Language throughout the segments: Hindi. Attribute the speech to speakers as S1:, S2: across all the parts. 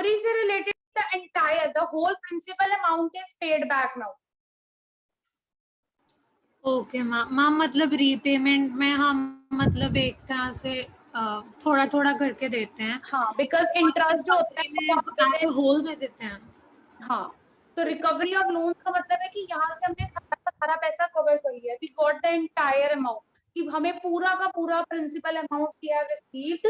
S1: रिकवरी से related the entire the whole principal amount is paid back now.
S2: Okay ma'am, मतलब रीपेमेंट में हम मतलब एक तरह से थोड़ा थोड़ा करके देते हैं।
S1: हाँ, बिकॉज इंटरेस्ट जो होता है
S2: वो होल में देते हैं।
S1: हाँ, तो रिकवरी ऑफ लोन का मतलब है कि यहाँ से हमने सारा पैसा कवर कर लिया, we got the entire amount, कि हमें पूरा का पूरा principal amount we have received,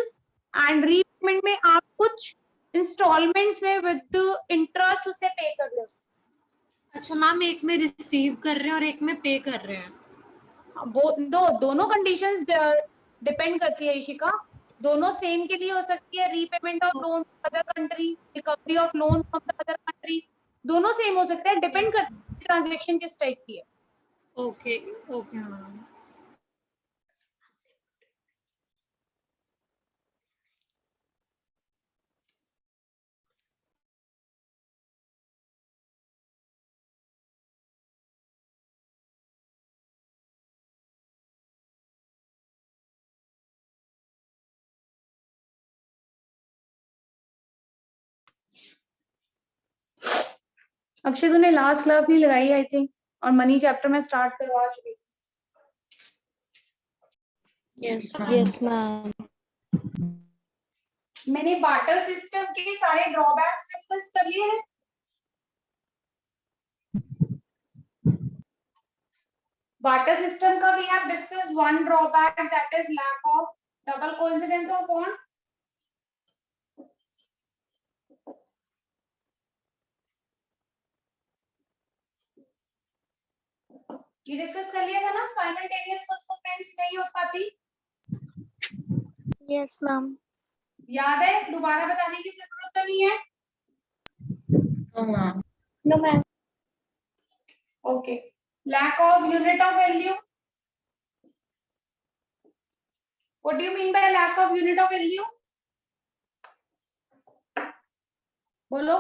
S1: and repayment में आप कुछ इंस्टॉलमेंट्स में विद इंटरेस्ट उसे पे कर लो।
S2: अच्छा मैम, एक में रिसीव कर रहे हैं और एक में पे कर रहे हैं।
S1: वो दोनों कंडीशंस डिपेंड करती है इशिका, दोनों सेम के लिए हो सकती है। Repayment of loan other country, recovery of loan from the other country, दोनों सेम हो सकता है, डिपेंड करता है ट्रांजैक्शन किस टाइप की है।
S2: Okay okay ma'am.
S1: अक्षय तूने लास्ट क्लास नहीं लगाई आई थिंक, और मनी चैप्टर में स्टार्ट करवा चुकी।
S3: Yes ma'am.
S1: मैंने बार्टर सिस्टम के सारे ड्रॉबैक्स डिस्कस कर लिए हैं। बार्टर सिस्टम का we have discuss one drawback, that is lack of double coincidence of bond. ये डिस्कस कर लिया था ना, साइमल्टेनियस फुलफिलमेंट्स नहीं हो पाती।
S3: Yes ma'am.
S1: याद है, दोबारा बताने की जरूरत तो नहीं है।
S3: No ma'am.
S1: Okay, lack of unit of value, what do you mean by lack of unit of value? बोलो,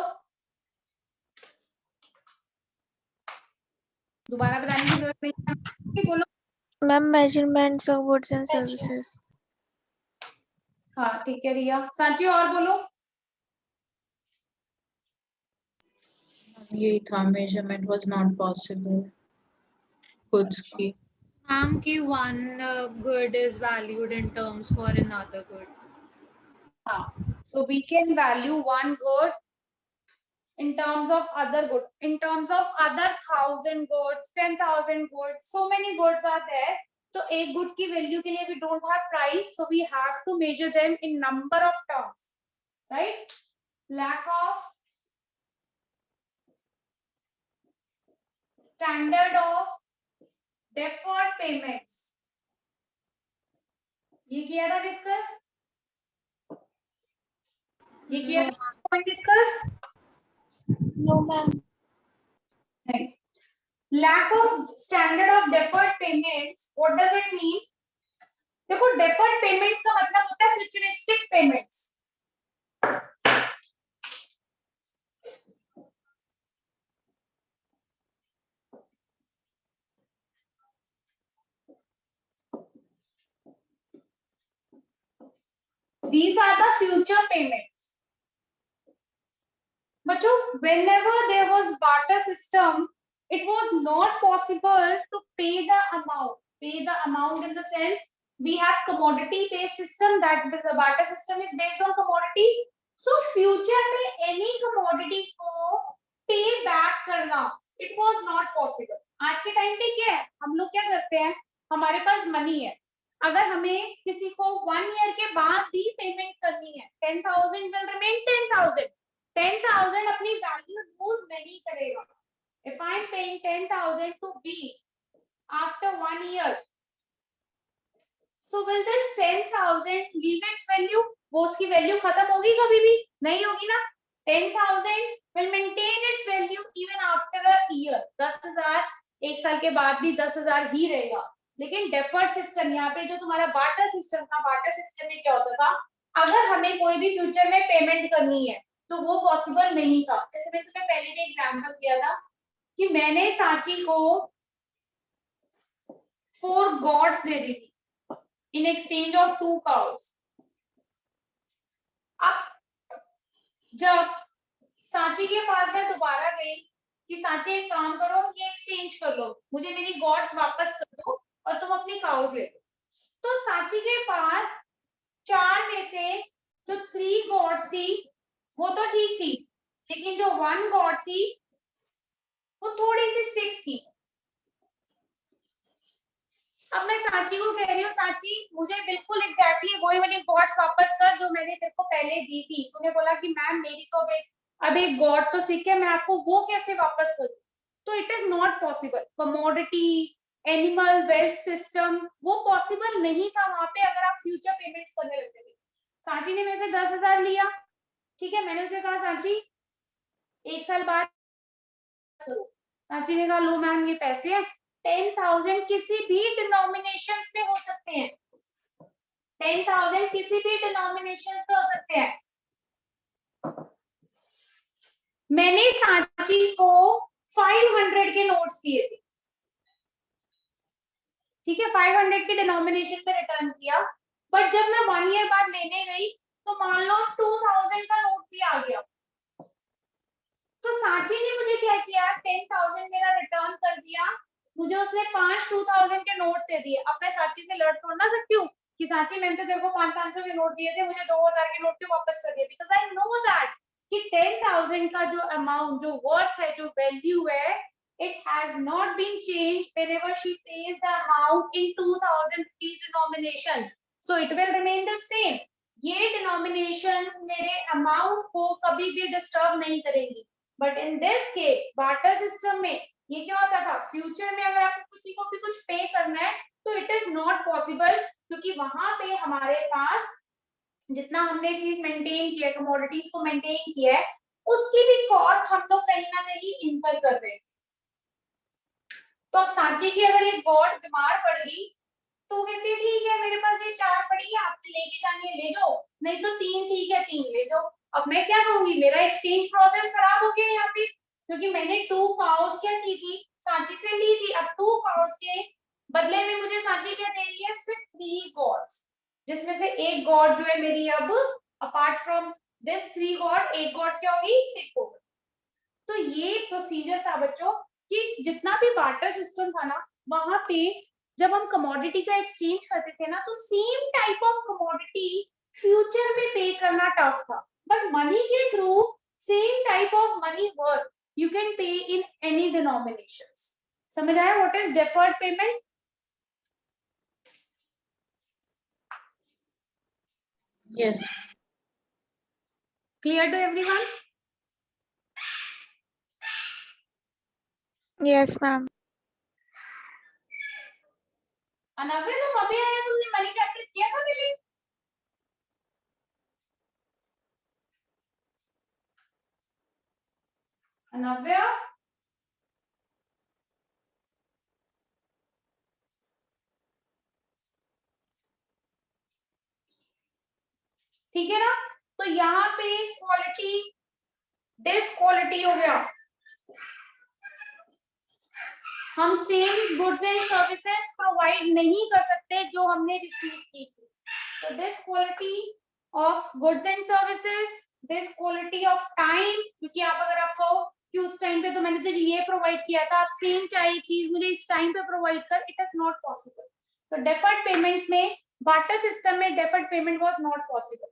S1: दोबारा बताने की जरूरत नहीं है, बोलो।
S3: Ma'am measurements of goods and services.
S1: हाँ ठीक है रिया। सांची और बोलो।
S4: यही था, measurement was not possible goods की।
S2: मैम की one good is valued in terms for another good.
S1: हाँ, so we can value one good in terms of other good, in terms of other 1000 goods, 10,000 goods, so many goods are there. तो एक गुड की वैल्यू के लिए we don't have price, so we have to measure them in number of terms, right? Lack of standard of deferred payments, ये किया था डिस्कस, ये किया था point discuss.
S3: No ma'am.
S1: Lack of standard of deferred payments, what does it mean? देखो, deferred payments का मतलब होता है futuristic payments. These are the future payments. बच्चों, whenever there was barter system, it was not possible to pay the amount. Pay the amount in the sense we have commodity based system, that is a barter system is based on commodities. So future में any commodity को pay back करना it was not possible. आज के टाइम पे क्या है, हम लोग क्या करते हैं, हमारे पास मनी है, अगर हमें किसी को 1 ईयर के बाद भी पेमेंट करनी है, 10,000 will remain 10,000. 10,000 अपनी वैल्यू लूज नहीं करेगा. If I am paying 10,000 to B after 1 year, so will this 10,000 leave its value? वो उसकी वैल्यू खत्म होगी कभी भी नहीं होगी ना. 10,000 will maintain its value even after a year. 10,000 एक साल के बाद भी 10,000 ही रहेगा. लेकिन डेफर्ड सिस्टम, यहाँ पे जो तुम्हारा बार्टर सिस्टम था, बार्टर सिस्टम में क्या होता था, अगर हमें कोई भी फ्यूचर में पेमेंट करनी है तो वो पॉसिबल नहीं था. जैसे मैंने तुम्हें पहले भी एग्जांपल दिया था कि मैंने सांची को 4 गॉड्स दे दी थी in exchange of 2 cows. अब जब सांची के पास मैं दोबारा गई कि सांची एक काम करो, ये एक्सचेंज कर लो, मुझे मेरी गॉड्स वापस कर दो और तुम अपनी काउज ले लो। तो सांची के पास 4 में से जो 3 गॉड्स थी वो तो ठीक थी, लेकिन जो 1 गॉड थी वो थोड़ी सी सिक थी। अब मैं सांची को कह रही हूँ, सांची मुझे बिल्कुल एग्जैक्टली वही वाली गॉड्स वापस कर जो मैंने तेरे को पहले दी थी। तूने बोला कि मैम मेरी तो अब एक गॉड तो सिक है, मैं आपको वो कैसे वापस करूँ? तो it is not possible. Commodity, animal wealth system वो पॉसिबल नहीं था वहां पे अगर आप फ्यूचर पेमेंट्स करने लगते थे। सांची ने मेरे से 10,000 लिया, ठीक है, मैंने उसे कहा सांची 1 साल बाद करो। सांची ने कहा लो मैम ये पैसे हैं। 10,000 किसी भी डिनोमिनेशंस पे हो सकते हैं, 10,000 किसी भी डिनोमिनेशंस पे हो सकते हैं। मैंने सांची को 500 के नोट्स दिए थे, ठीक है, 500 के डिनोमिनेशन पे रिटर्न किया, बट जब मैं 1 ईयर बाद लेने गई तो मान लो 2,000 का नोट भी आ गया। तो सांची ने मुझे क्या किया, 10,000 मेरा रिटर्न कर दिया, मुझे उसने 5 2,000 के नोट्स दे दिए। अब मैं सांची से लड़ थोड़ा ना सकती हूँ कि सांची मैंने तो तेरे को 500 के नोट दिए थे, मुझे 2,000 के नोट क्यों वापस कर दिए? बिकॉज आई नो दैट कि 10,000 का जो अमाउंट, जो वर्थ है, जो वैल्यू है, it has not been changed whenever she pays the amount in 2,000 rupees denominations, so it will remain the same. ये denominations मेरे amount को कभी भी disturb नहीं करेंगी। But in this case barter system में ये क्या होता था, फ्यूचर में अगर आपको किसी को भी कुछ पे करना है तो इट इज नॉट पॉसिबल, क्योंकि वहां पे हमारे पास जितना हमने चीज मेंटेन किया, कमोडिटीज को मेंटेन किया है, उसकी भी कॉस्ट हम लोग कहीं ना कहीं इनकर कर रहे हैं। तो अब सांची की अगर एक गॉड बीमार पड़ गई तो वो कहती है ठीक है मेरे पास ये 4 पड़ी है, आपने लेके जानी है ले जाओ, नहीं तो 3 ठीक है 3 ले जाओ। अब मैं क्या कहूंगी, मेरा एक्सचेंज प्रोसेस खराब हो गया यहाँ पे, क्योंकि मैंने 2 काउस क्या की थी, सांची से ली थी। अब 2 काउस के बदले में मुझे सांची क्या दे रही है, सिर्फ 3 गॉड्स, जिसमें से एक गॉड जो है मेरी अब अपार्ट फ्रॉम दिस 3 गॉड, एक गॉड क्या होगी, सिक हो गई। तो ये प्रोसीजर था बच्चों कि जितना भी बार्टर सिस्टम था ना, वहां पे जब हम कमोडिटी का एक्सचेंज करते थे ना, तो same type of commodity future में पे करना टफ था, बट मनी के through same type of money worth you can pay in any denominations. समझ आया what is deferred payment?
S4: Yes.
S1: Clear to everyone?
S3: Yes, ma'am.
S1: अनव्य तुम अभी आया, तुमने मनी चैप्टर किया था पहले? अनव्य ठीक है ना? तो यहाँ पे क्वालिटी डिस क्वालिटी हो गया, हम same goods and services provide नहीं कर सकते जो हमने रिसीव की थी। तो this quality of goods and services, this quality of time, क्योंकि आप अगर आप कहो कि उस टाइम पे तो मैंने तुझे ये प्रोवाइड किया था, आप सेम चाहिए चीज मुझे इस टाइम पे प्रोवाइड कर, इट इज नॉट पॉसिबल। तो डेफर्ड पेमेंट्स में, बार्टर सिस्टम में deferred payment was not possible.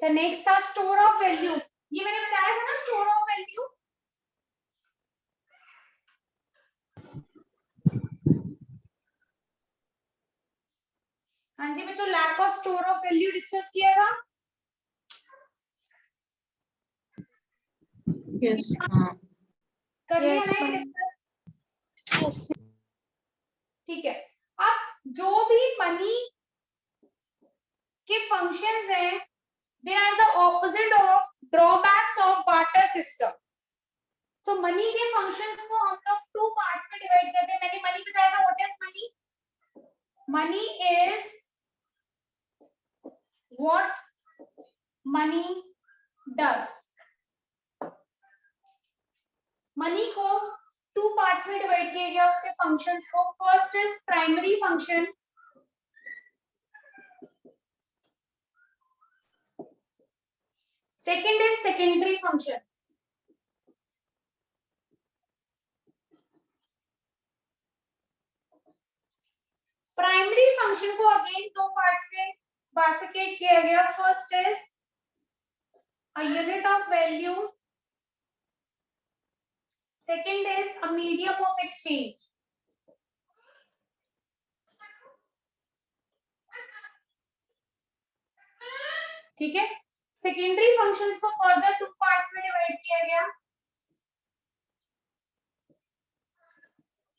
S1: Next था स्टोर ऑफ वैल्यू, ये मैंने बताया था ना, स्टोर ऑफ वैल्यू। हाँ जी बच्चों, lack of store of value discuss किया था।
S4: Yes.
S1: कर लिया
S3: Yes,
S1: ना ये
S3: ma'am.
S1: डिस्कस? ठीक है, अब जो भी मनी के फंक्शंस हैं, they are the opposite of drawbacks of barter system. So money के फंक्शंस को हम लोग 2 पार्ट्स में डिवाइड करते हैं। मैंने मनी बताया था, what is money? Money is what money does. Money को 2 पार्ट्स में डिवाइड किया गया उसके फंक्शंस को। First is primary function, Second is secondary function. Primary function को अगेन दो पार्ट्स में बाइफिकेट किया गया. First is a unit of value. Second is a medium of exchange. ठीक है. सेकेंडरी फंक्शंस को फर्दर टू पार्ट्स में डिवाइड किया गया.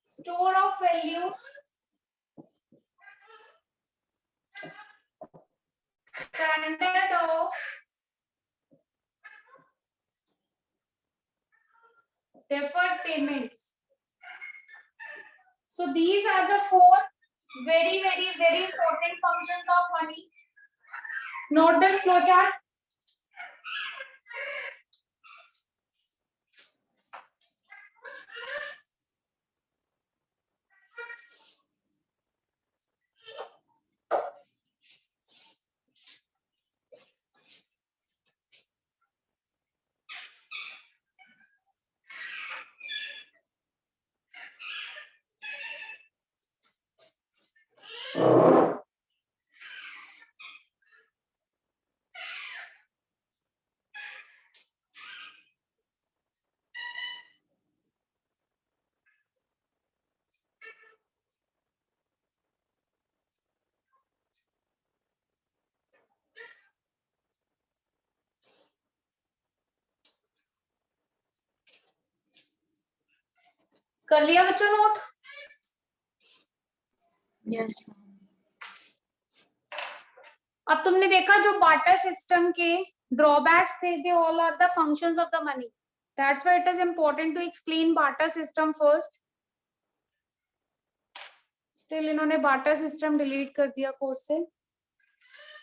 S1: Store of value, standard of deferred payments. So these are the four very important functions of money. Note this flowchart. कर लिया बच्चों नोट?
S4: Yes.
S1: अब तुमने देखा जो बार्टर सिस्टम के ड्रॉबैक्स थे, they all are the functions of the money. That's why it is important to explain barter system first. Still इन्होंने बार्टर सिस्टम डिलीट कर दिया कोर्स से,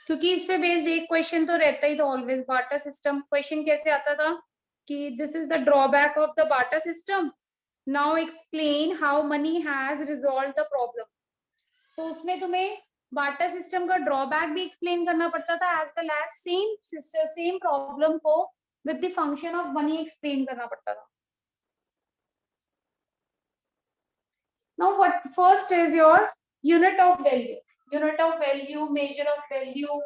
S1: क्योंकि इस पे बेस्ड एक क्वेश्चन तो रहता ही था ऑलवेज. बार्टर सिस्टम क्वेश्चन कैसे आता था कि this is the drawback of the barter system, now explain how money has resolve the problem. तो उसमें तुम्हें बार्टर सिस्टम का ड्रॉबैक भी एक्सप्लेन करना पड़ता था, as well as same problem को with the function of money explain करना पड़ता था. Now what first is your unit of value. Unit of value, measure of value,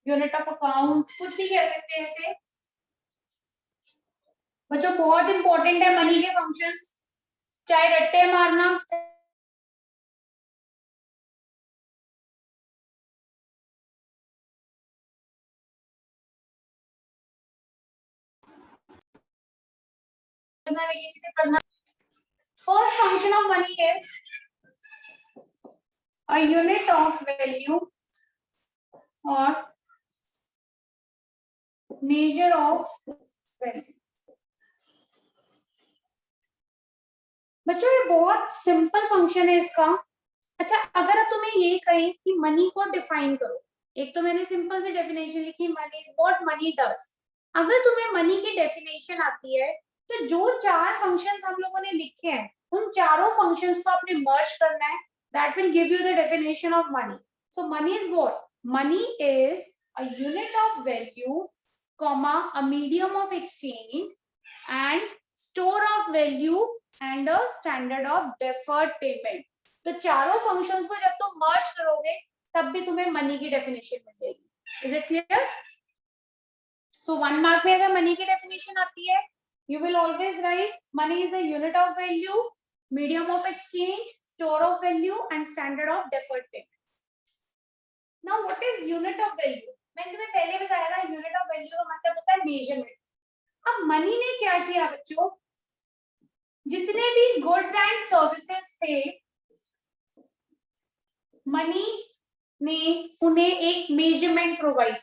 S1: unit of account, कुछ भी कह सकते हैं इसे. बच्चों बहुत इंपॉर्टेंट है मनी के फंक्शंस, चाहे रट्टे मारना, first function of money is a unit of value or measure of value. बच्चों ये बहुत सिंपल फंक्शन है इसका. अच्छा, अगर अब तुम्हें ये कहें कि मनी को डिफाइन करो, एक तो मैंने सिंपल सी डेफिनेशन लिखी, money is what money does. अगर तुम्हें मनी की डेफिनेशन आती है तो जो चार फंक्शंस हम लोगों ने लिखे हैं उन चारों फंक्शंस को आपने मर्ज करना है. That will give you the definition of money. So money is what? Money is a unit of value, comma a medium of exchange and store of value and a standard of deferred payment. तो चारों फंक्शंस को जब तुम मर्ज करोगे तब भी तुम्हें मनी की डेफिनेशन मिल जाएगी. Is it clear? So 1 mark में अगर मनी की डेफिनेशन आती है, you will always write money is a unit of value, medium of exchange, store of value and standard of deferred payment. Now what is unit of value? मैंने तुम्हें पहले बताया था unit of value का मतलब होता है मेजरमेंट. अब मनी ने क्या किया बच्चों, जितने भी गुड्स एंड सर्विसेज थे मनी ने उन्हें एक measurement provide.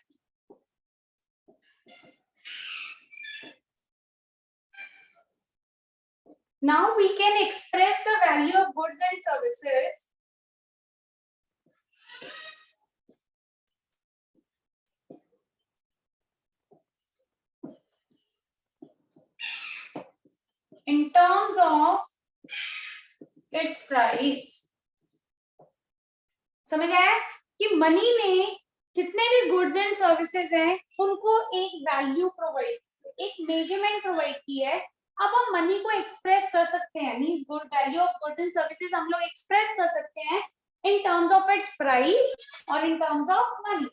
S1: Now we can express the value of goods and services in terms of its price. समझ आया कि मनी ने जितने भी गुड्स एंड सर्विसेज हैं उनको एक वैल्यू प्रोवाइड, एक मेजरमेंट प्रोवाइड की है। अब हम मनी को एक्सप्रेस कर सकते हैं, means good value of goods and services हम लोग एक्सप्रेस कर सकते हैं in terms of its price और इन टर्म्स ऑफ मनी।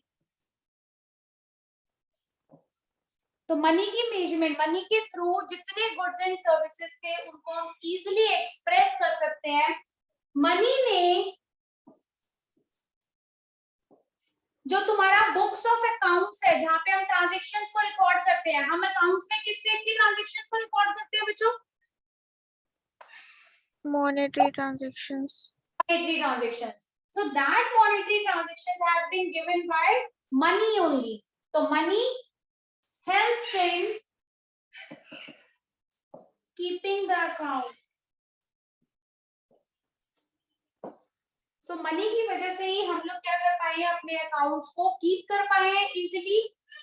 S1: तो मनी की मेजरमेंट, मनी के थ्रू जितने गुड्स एंड सर्विसेज थे उनको हम इजीली एक्सप्रेस कर सकते हैं। मनी ने जो तुम्हारा बुक्स ऑफ अकाउंट्स है जहां पे हम ट्रांजैक्शंस को रिकॉर्ड करते हैं, हम अकाउंट्स में किस टाइप की ट्रांजैक्शंस को रिकॉर्ड करते हैं बच्चों?
S3: Monetary transactions.
S1: Monetary transactions. So that monetary transactions has been given by money only. So money helps in keeping the account. So money की वजह से ही हम लोग क्या कर पाए हैं, अपने अकाउंट्स को कीप कर पाए हैं इजीली।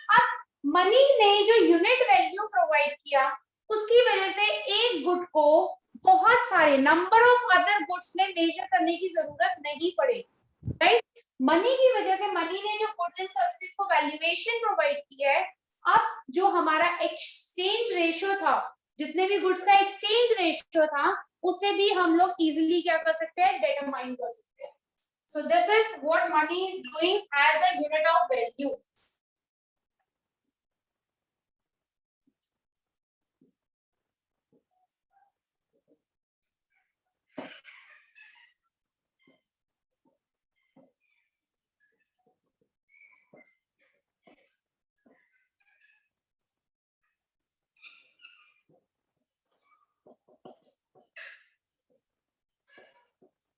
S1: अब मनी ने जो यूनिट वैल्यू प्रोवाइड किया उसकी वजह से एक गुड को बहुत सारे नंबर ऑफ अदर गुड्स में मेजर करने की जरूरत नहीं पड़े, राइट। मनी की वजह से मनी ने जो गुड्स एंड सर्विसेज को वैल्यूएशन प्रोवाइड किया है, अब जो हमारा एक्सचेंज रेशियो था, जितने भी गुड्स का एक्सचेंज रेशियो था उसे भी हम लोग इजीली क्या कर सकते हैं, डिटरमाइन कर सकते हैं। So this is what money is doing as a unit of value.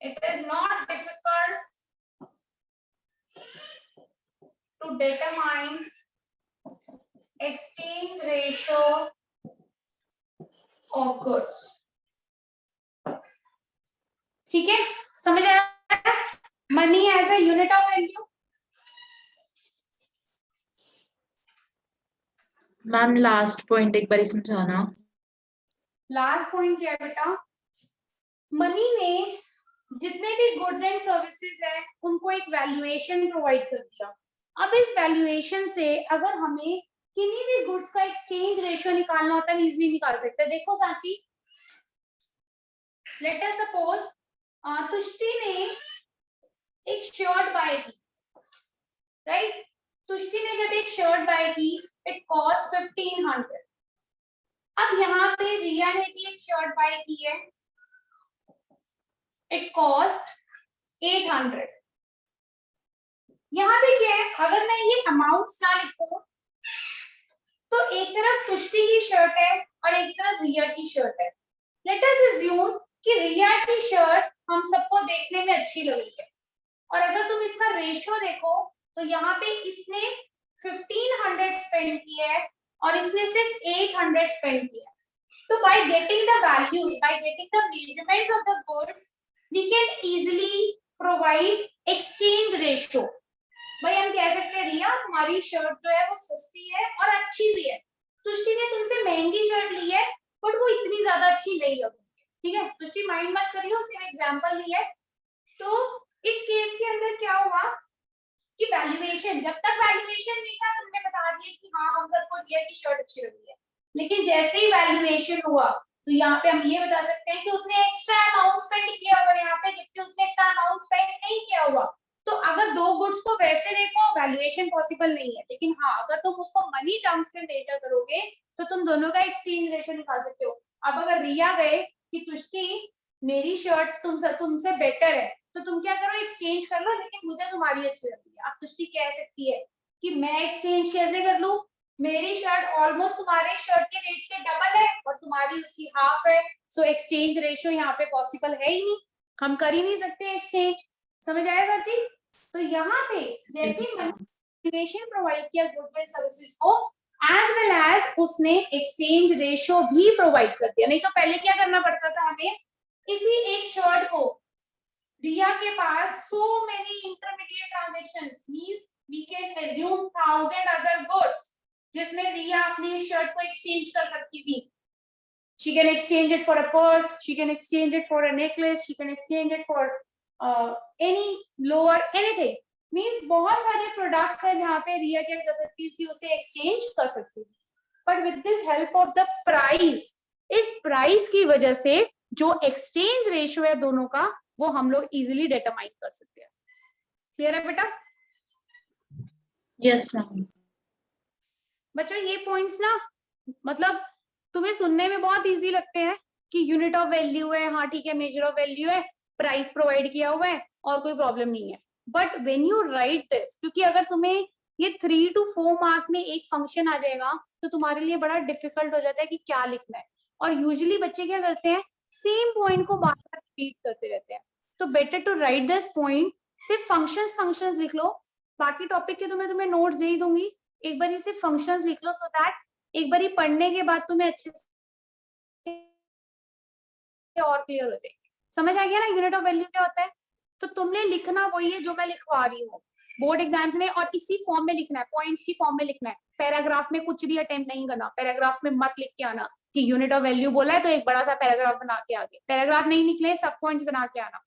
S1: It is not difficult to determine exchange ratio of goods. ठीक है, समझ आया? Money as a unit of value.
S4: Ma'am last point एक बार समझाना।
S1: लास्ट पॉइंट क्या है बेटा? मनी ने जितने भी गुड्स एंड सर्विसेज हैं उनको एक वैल्यूएशन प्रोवाइड कर दिया। अब इस वैल्यूएशन से अगर हमें किन्हीं भी गुड्स का एक्सचेंज रेशियो निकालना होता है, हम इजीली निकाल सकते हैं। देखो सांची, लेट अस सपोज तुष्टि ने एक शर्ट बाय की, राइट। तुष्टि ने जब एक शर्ट बाय की, इट कॉस्ट 1500। अब यहाँ पे रिया ने भी एक शर्ट बाय की है, इट कॉस्ट 800। यहाँ पे क्या है, अगर मैं ये अमाउंट्स ना लिखूं तो एक तरफ तुष्टि की शर्ट है और एक तरफ रिया की शर्ट है। लेट अस अज्यूम कि रिया की शर्ट हम सबको देखने में अच्छी लग रही है, और अगर तुम इसका रेशियो देखो तो यहाँ पे इसने 1500 स्पेंड किया है और इसने सिर्फ 800 स्पेंड किया है। तो by getting the values, by getting the measurements of the goods, we can easily provide exchange ratio. भाई हम कह सकते हैं रिया तुम्हारी शर्ट जो है वो सस्ती है और अच्छी भी है, तुष्टि ने तुमसे महंगी शर्ट ली है बट वो इतनी ज्यादा अच्छी नहीं लग रही है। ठीक है, तुष्टि माइंड मत करियो, सिर्फ एग्जांपल लिया है। तो इस केस के अंदर क्या हुआ कि वैल्यूएशन, जब तक वैल्यूएशन नहीं था तुमने बता दिया कि हाँ हम सबको रिया की शर्ट अच्छी लगी है, लेकिन जैसे ही वैल्यूएशन हुआ तो यहाँ पे हम ये बता सकते हैं कि उसने एक्स्ट्रा अमाउंट स्पेंड किया हुआ यहाँ पे, जबकि उसने इतना अमाउंट स्पेंड नहीं किया हुआ। तो अगर दो गुड्स को वैसे देखो वैल्यूएशन पॉसिबल नहीं है, लेकिन हाँ अगर तुम उसको मनी टर्म्स में मेजर करोगे तो तुम दोनों का एक्सचेंज रेशियो निकाल सकते हो। अब अगर रिया गए कि तुष्टि मेरी शर्ट तुमसे बेटर है, तो तुम क्या करो, एक्सचेंज कर लो, लेकिन मुझे तुम्हारी अच्छी लगती है। अब तुष्टि कह सकती है कि मैं एक्सचेंज कैसे कर लूं, मेरी शर्ट ऑलमोस्ट तुम्हारे शर्ट के रेट के डबल है और तुम्हारी उसकी हाफ है, सो एक्सचेंज रेशियो यहाँ पे पॉसिबल है ही नहीं, हम कर ही नहीं सकते एक्सचेंज। समझ आया सर जी? तो यहाँ पे जैसे मोटिवेशन प्रोवाइड किया गुड्स एंड सर्विसेज को, एज वेल एज उसने एक्सचेंज रेशियो भी प्रोवाइड कर दिया। नहीं तो पहले क्या करना पड़ता था हमें, इसी एक शर्ट को रिया के पास so many intermediate transactions, means we can assume 1000 other goods जिसमें रिया अपनी शर्ट को एक्सचेंज कर सकती थी। She can exchange it for a purse, she can exchange it for a necklace, she can exchange it for any lower, anything. Means बहुत सारे प्रोडक्ट्स है जहाँ पे रिया क्या कर सकती है कि उसे एक्सचेंज कर सकती है, but with the help of the price, इस प्राइस की वजह से जो एक्सचेंज रेशियो है दोनों का वो हम लोग इजिली डिटरमाइन कर सकते हैं। क्लियर है बेटा?
S4: Yes, ma'am.
S1: बच्चों ये पॉइंट्स ना मतलब तुम्हें सुनने में बहुत इजी लगते हैं कि यूनिट ऑफ वैल्यू है, हाँ ठीक है, मेजर ऑफ वैल्यू है, प्राइस प्रोवाइड किया हुआ है और कोई प्रॉब्लम नहीं है, but when you right this, क्योंकि अगर तुम्हें ये 3 to 4 मार्क में एक फंक्शन आ जाएगा तो तुम्हारे लिए बड़ा डिफिकल्ट हो जाता है कि क्या लिखना है, और यूजुअली बच्चे क्या करते हैं, सेम पॉइंट को बार बार रिपीट करते रहते हैं। तो better to write this point, सिर्फ फंक्शंस लिख लो, बाकी टॉपिक के तो मैं तुम्हें नोट्स दे ही दूंगी, एक बार इसे फंक्शंस लिख लो, सो दैट एक बार पढ़ने के बाद तुम्हें अच्छे से और क्लियर हो जाएगी। समझ आ गया ना यूनिट ऑफ वैल्यू क्या होता है? तो तुमने लिखना वही है जो मैं लिखवा रही हूँ बोर्ड एग्जाम्स में, और इसी फॉर्म में लिखना है, पॉइंट्स की फॉर्म में लिखना है, पैराग्राफ में कुछ भी अटेम्प्ट नहीं करना, पैराग्राफ में मत लिख के आना कि यूनिट ऑफ वैल्यू बोला है तो एक बड़ा सा पैराग्राफ बना के आगे, पैराग्राफ नहीं निकले, सब पॉइंट्स बना के आना।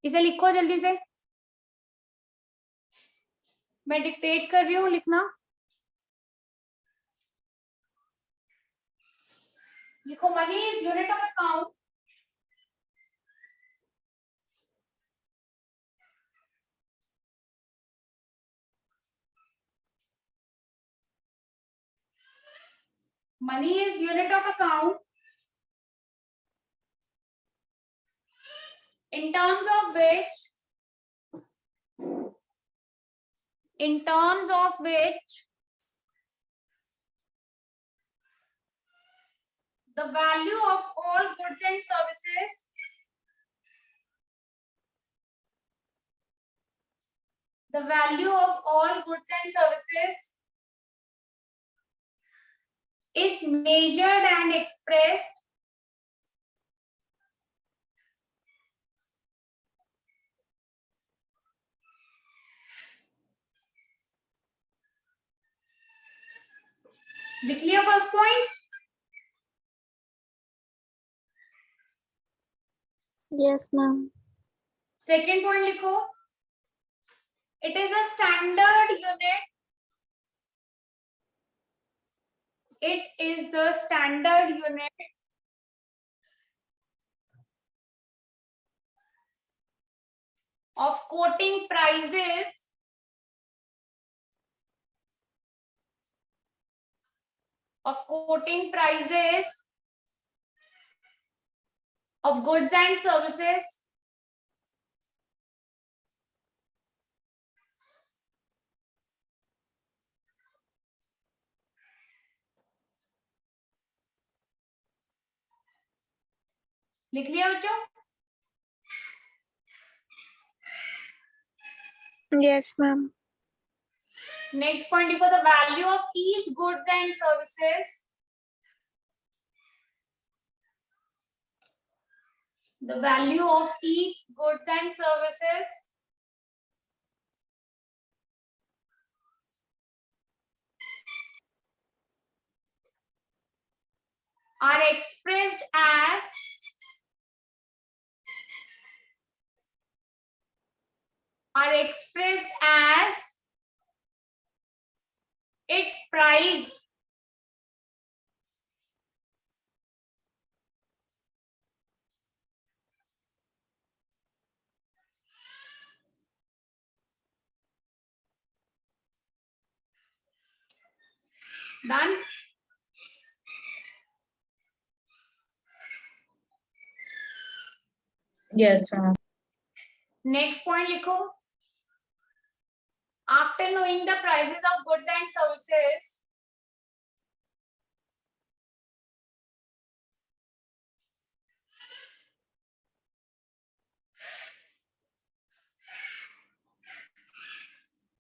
S1: इसे लिखो जल्दी से, मैं डिक्टेट कर रही हूँ, लिखना, लिखो, money is unit of account, money is unit of account in terms of which the value of all goods and services is measured and expressed लिख लिया first point?
S3: Yes, ma'am.
S1: Second point लिखो, it is a standard unit, it is the standard unit of quoting prices of goods and services लिख लिया बच्चों?
S3: Yes, ma'am.
S1: नेक्स्ट पॉइंट लिखो, the value of each goods and services, the value of each goods and services are expressed as its price done.
S4: Yes, ma'am.
S1: Next point लिखो, after knowing the prices of goods and services,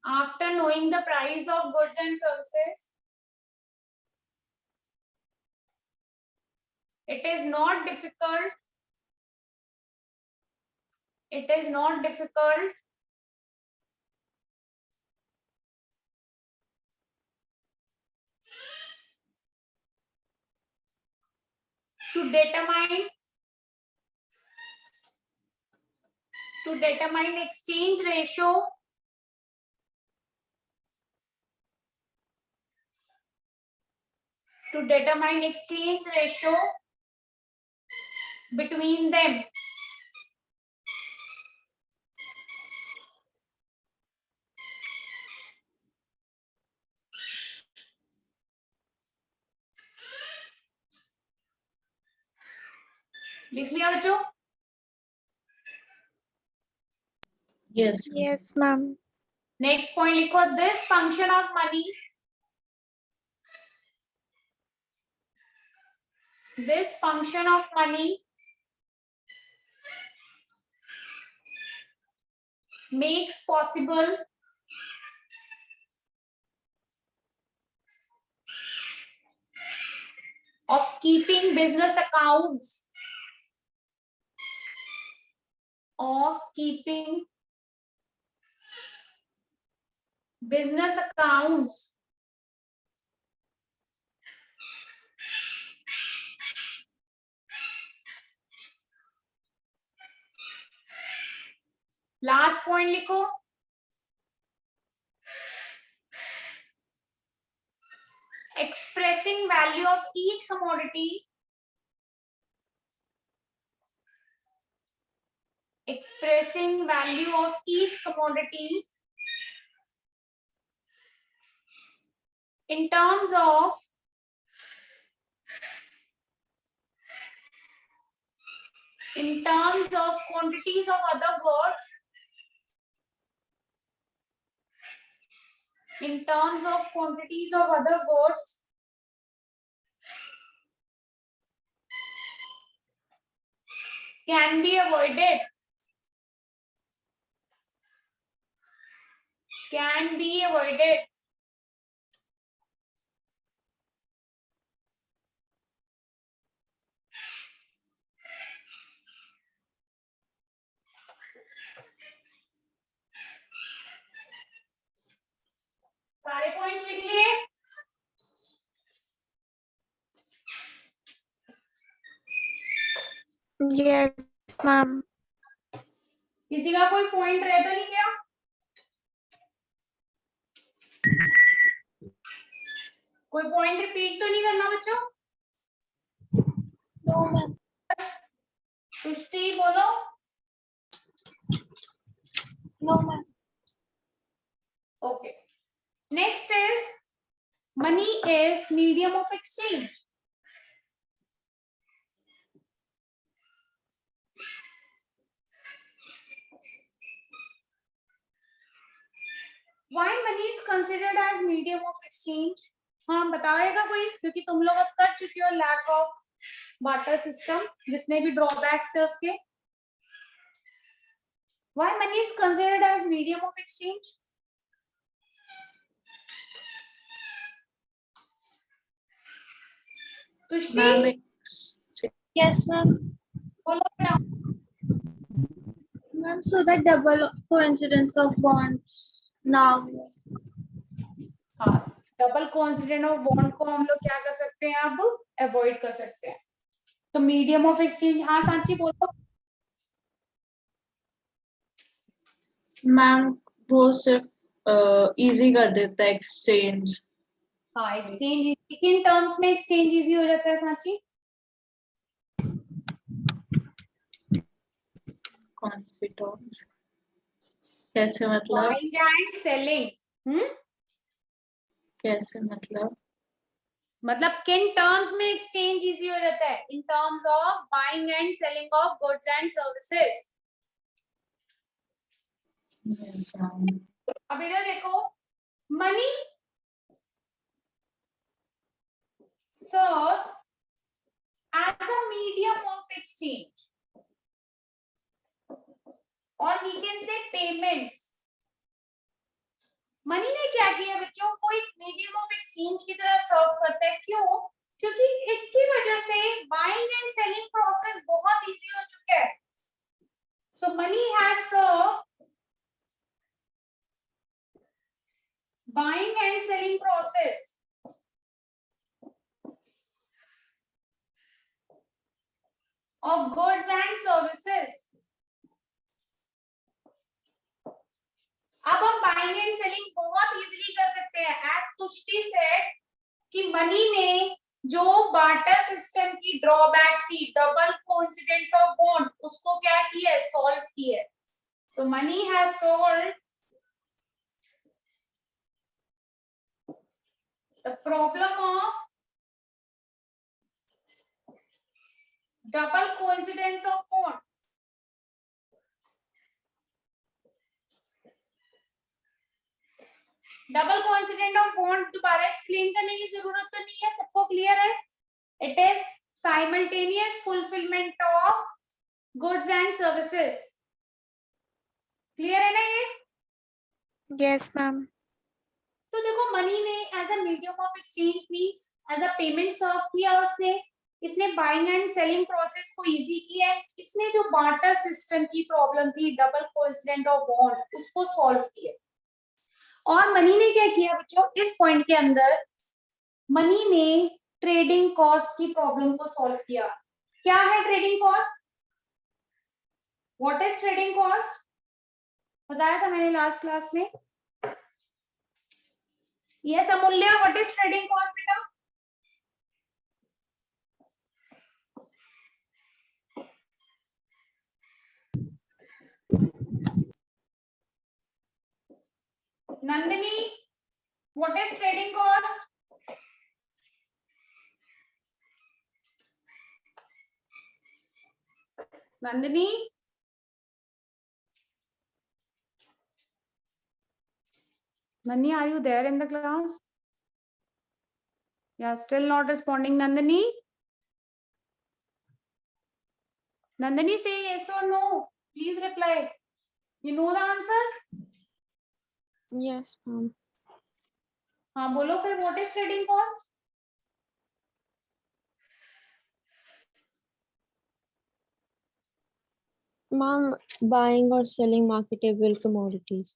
S1: after knowing the price of goods and services, it is not difficult to determine exchange ratio to determine exchange ratio between them. लिख लिया बच्चों?
S4: Yes.
S3: Yes, ma'am.
S1: Next point लिखो, this function of money, this function of money makes possible of keeping business accounts, of keeping business accounts last point लिखो, expressing value of each commodity, expressing value of each commodity in terms of quantities of other goods, in terms of quantities of other goods can be avoided, can be avoided. सारे पॉइंट्स लिख लिए?
S3: Yes, ma'am.
S1: किसी का कोई पॉइंट रह तो नहीं गया? कोई पॉइंट रिपीट तो नहीं करना बच्चों?
S3: No, ma'am.
S1: तुष्टि बोलो।
S3: No, ma'am.
S1: Okay. Next is money is medium of exchange. Why money is considered as medium of exchange? हाँ बताएगा कोई, क्योंकि तुम लोग अब कर चुके हो लैक ऑफ बार्टर सिस्टम, जितने भी ड्रॉबैक्स थे उसके। Why money is considered as medium of exchange? तुष्टि
S4: Ma'am,
S3: Yes, ma'am.
S1: बोलो बेटा।
S3: Ma'am, so the double coincidence of bonds now.
S1: हाँ, डबल कोइंसिडेंट ऑफ बॉन्ड को हम लोग क्या कर सकते हैं, अब अवॉइड कर सकते हैं। तो मीडियम ऑफ एक्सचेंज, हाँ सांची बोलो।
S4: मैम वो सिर्फ इजी कर देता है एक्सचेंज।
S1: हाँ एक्सचेंज, किन टर्म्स में एक्सचेंज इजी हो जाता है सांची?
S4: कौन सी टर्म्स? कैसे मतलब?
S1: Buying and selling.
S4: कैसे मतलब?
S1: मतलब किन टर्म्स में एक्सचेंज इजी हो जाता है? In terms of buying and selling of goods and services.
S4: Yes ma'am.
S1: अब इधर देखो, money serves as a medium of exchange, or we can say payments. Money ने क्या किया बच्चों, को एक मीडियम ऑफ एक्सचेंज की तरह सर्व करता है। क्यों? क्योंकि इसकी वजह से बाइंग एंड सेलिंग प्रोसेस बहुत इजी हो चुका है। So money has serve buying and selling process of goods and services. अब हम बाइंग एंड सेलिंग बहुत इजीली कर सकते हैं। एज तुष्टि सेड कि मनी ने जो बार्टर सिस्टम की ड्रॉबैक थी, डबल कोइंसिडेंस ऑफ बॉन्ड, उसको क्या किया है, सॉल्व किया है. So money has solved the problem of double coincidence of bond. Double coincident of bond दोबारा एक्सप्लेन करने की जरूरत तो नहीं है, सबको क्लियर है. It is simultaneous fulfilment of goods and services. Clear है ना ये?
S3: Yes, ma'am.
S1: तो देखो मनी ने as a medium of exchange means as a payment serve किया उसने. इसने बाइंग एंड सेलिंग प्रोसेस को इजी किया है. इसने जो बार्टर सिस्टम की प्रॉब्लम थी, डबल कोइंसिडेंट ऑफ बॉन्ड, उसको सॉल्व किया. और मनी ने क्या किया बच्चों, इस पॉइंट के अंदर मनी ने ट्रेडिंग कॉस्ट की प्रॉब्लम को सॉल्व किया. क्या है trading cost? What is trading cost? बताया था मैंने लास्ट क्लास में. यस अमूल्य, व्हाट इज ट्रेडिंग कॉस्ट बेटा? Nandini, what is trading cost? Nandini? Nandini, are you there in the class? Yeah, still not responding. Nandini? Nandini, say yes or no. Please reply. You know the answer?
S3: Yes, ma'am.
S1: हाँ बोलो फिर, what is trading cost?
S3: Ma'am, buying or selling marketable commodities.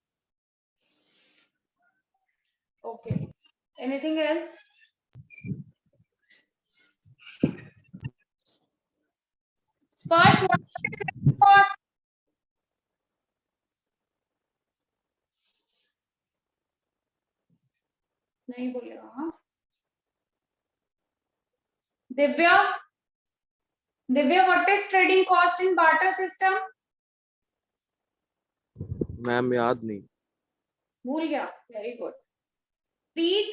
S1: Okay. Anything else? Sparsh, what is trading cost? नहीं बोलेगा. हाँ Divya, Divya, what is trading cost in barter system?
S5: Ma'am याद नहीं.
S1: भूल गया. Very good. Preet,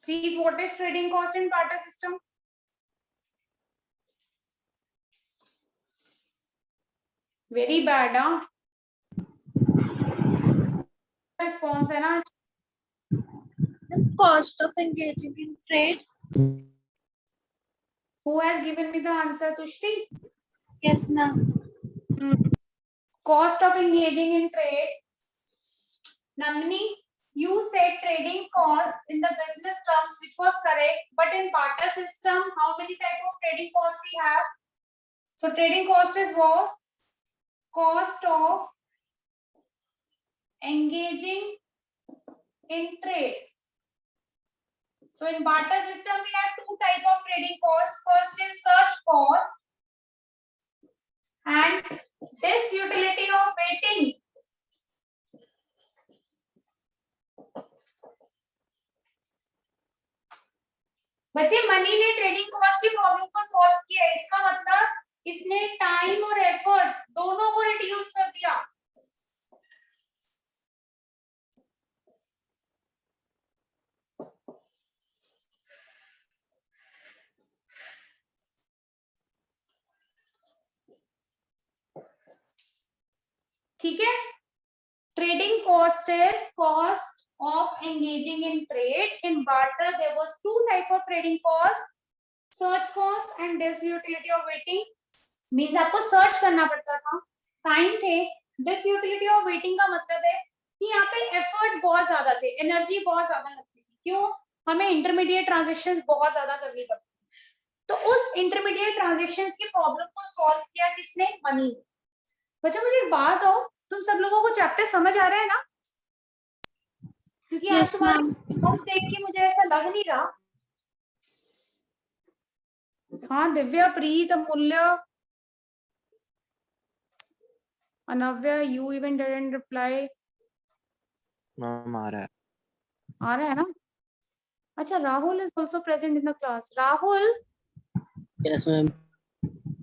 S1: Preet, what is trading cost in barter system? Very bad, huh? Response है ना.
S3: The cost of engaging in trade.
S1: Who has given me the answer? Tushti.
S3: Yes, ma'am.
S1: Cost of engaging in trade. Nandini, you said trading cost in the business terms, which was correct. But in barter system, how many type of trading cost we have? So trading cost is what? Cost of engaging in trade. So in barter system, we have two type of trading costs. First is search cost and disutility of waiting. बच्चे मनी ने ट्रेडिंग कॉस्ट की प्रॉब्लम को सॉल्व किया. इसका मतलब इसने टाइम और एफर्ट्स दोनों को रिड्यूस कर दिया. ठीक है. Trading cost is cost of engaging in trade. In barter there was two type of trading cost, search cost and disutility of waiting. means आपको सर्च करना पड़ता था, टाइम थे. disutility of waiting का मतलब है कि यहाँ पे एफर्ट्स बहुत ज्यादा थे, एनर्जी बहुत ज्यादा लगती थी. क्यों? हमें इंटरमीडिएट ट्रांजैक्शंस बहुत ज्यादा करनी पड़ती. तो उस इंटरमीडिएट ट्रांजैक्शंस की प्रॉब्लम को सॉल्व किया किसने? मनी. बच्चों मुझे एक बात हो, तुम सब लोगों को चैप्टर समझ आ रहा है ना? क्योंकि आज
S3: Yes,
S1: तुम्हारे
S3: ma'am.
S1: नोट्स देख के मुझे ऐसा लग नहीं रहा. हाँ Divya, Preet, Amulya, Anvya, you even didn't reply.
S5: Ma'am आ रहा है.
S1: आ रहा है ना? अच्छा, Rahul is also present in the class. Rahul,
S5: yes ma'am.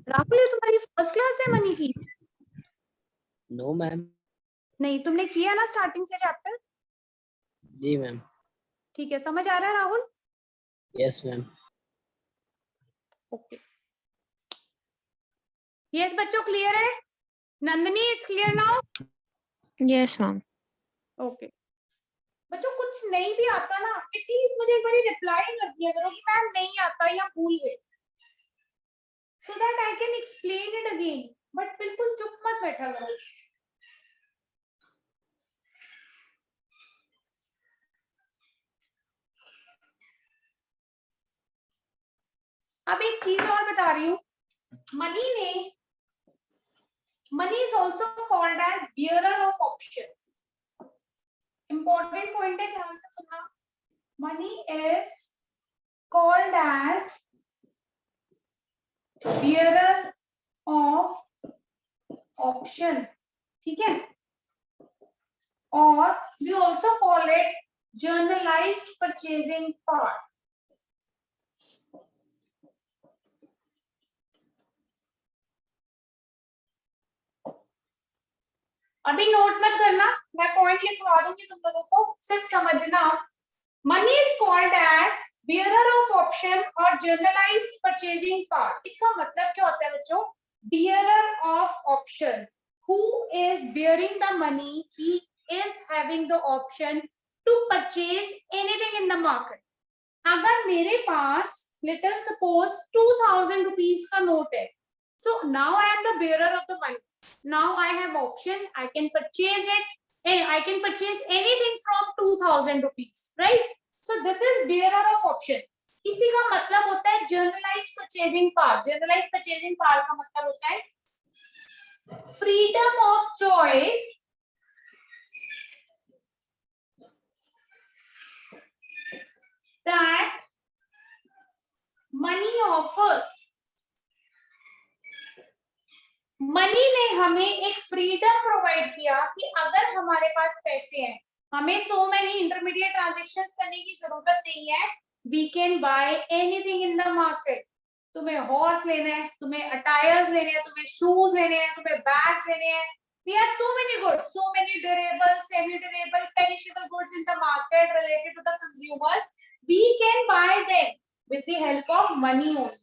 S1: Rahul ये तुम्हारी फर्स्ट क्लास है मनी की?
S5: No ma'am.
S1: नहीं, तुमने किया ना स्टार्टिंग से चैप्टर?
S5: जी मैम.
S1: ठीक है, समझ आ रहा है Rahul?
S5: Yes ma'am.
S1: Okay. Yes बच्चों, क्लियर है? Nandini, it's clear now?
S6: Yes, ma'am.
S1: Okay. बच्चों कुछ नहीं भी आता ना, एटलीस्ट मुझे एक बार रिप्लाई कर दिया करो कि मैम नहीं आता या भूल गए, so that I can explain it again. But बिल्कुल चुप मत बैठा करो. अब एक चीज और बता रही हूँ. Money is also called as bearer of option. Important point है, ध्यान से सुनना. Money is called as bearer of option. ठीक है. और we also call it generalised purchasing part. अभी नोट मत करना, मैं पॉइंट लिखवा दूंगी तुम लोगों को, सिर्फ समझना. Money is called as bearer of option और जर्नलाइज्ड परचेजिंग पार्ट. इसका मतलब क्या होता है बच्चों? Bearer of option. Who is bearing the money? He is having the option to purchase anything in the market. अगर मेरे पास लेट अस सपोज 2000 रुपीज का नोट है, so now I am the bearer of the money. Now I have option, I can purchase it, and I can purchase anything from 2000 rupees, right? So this is bearer of option. इसी का मतलब होता है generalised purchasing part. Generalised purchasing part का मतलब होता है freedom of choice that money offers. Money ने हमें एक फ्रीडम प्रोवाइड किया कि अगर हमारे पास पैसे हैं, हमें सो मेनी इंटरमीडिएट ट्रांजैक्शंस करने की जरूरत नहीं है. We can buy anything in the market. तुम्हें हॉर्स लेना है, तुम्हें अटायर्स लेने हैं, तुम्हें शूज लेने हैं, तुम्हें बैग्स लेने हैं. We have so many goods, so many durable, semi durable, perishable goods in the market related to the consumer. We can buy them with the help of money only.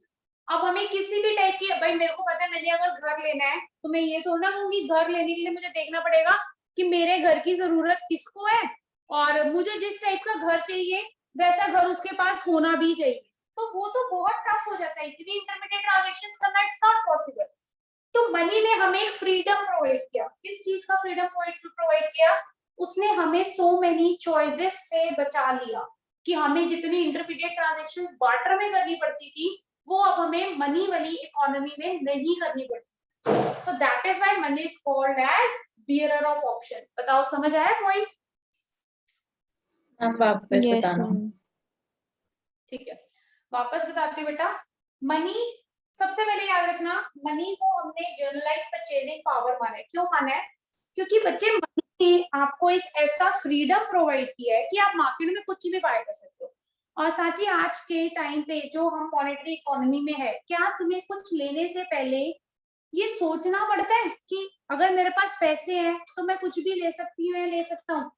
S1: अब हमें किसी भी टाइप की, भाई मेरे को पता है मुझे अगर घर लेना है तो मैं ये थोड़ा ना कहूंगी घर लेने के लिए मुझे देखना पड़ेगा कि मेरे घर की जरूरत किसको है और मुझे जिस टाइप का घर चाहिए वैसा घर उसके पास होना भी चाहिए. तो वो तो बहुत टफ हो जाता है, इतनी इंटरमीडिएट ट्रांजैक्शंस करना इट्स नॉट पॉसिबल. तो मनी ने हमें एक फ्रीडम प्रोवाइड किया. किस चीज का फ्रीडम प्रोवाइड किया? उसने हमें सो मेनी चॉइसेस से बचा लिया कि हमें जितनी इंटरमीडिएट ट्रांजैक्शंस बार्टर में करनी पड़ती थी वो अब हमें मनी वाली इकोनॉमी में नहीं करनी पड़ती. So that is why money is called as bearer of option. बताओ समझ आया पॉइंट?
S4: मैम वापस
S6: Yes,
S4: बताना.
S6: ma'am.
S1: ठीक है, वापस बताती हूँ बेटा. मनी, सबसे पहले याद रखना, मनी को हमने जर्नलाइज परचेजिंग पावर माना है. क्यों माना है? क्योंकि बच्चे मनी ने आपको एक ऐसा फ्रीडम प्रोवाइड किया है कि आप मार्केट में कुछ भी बाय कर सकते हो. और साची आज के टाइम पे जो हम मॉनेटरी इकोनॉमी में है, क्या तुम्हें कुछ लेने से पहले ये सोचना पड़ता है कि अगर मेरे पास पैसे हैं तो मैं कुछ भी ले सकती हूँ या ले सकता हूँ?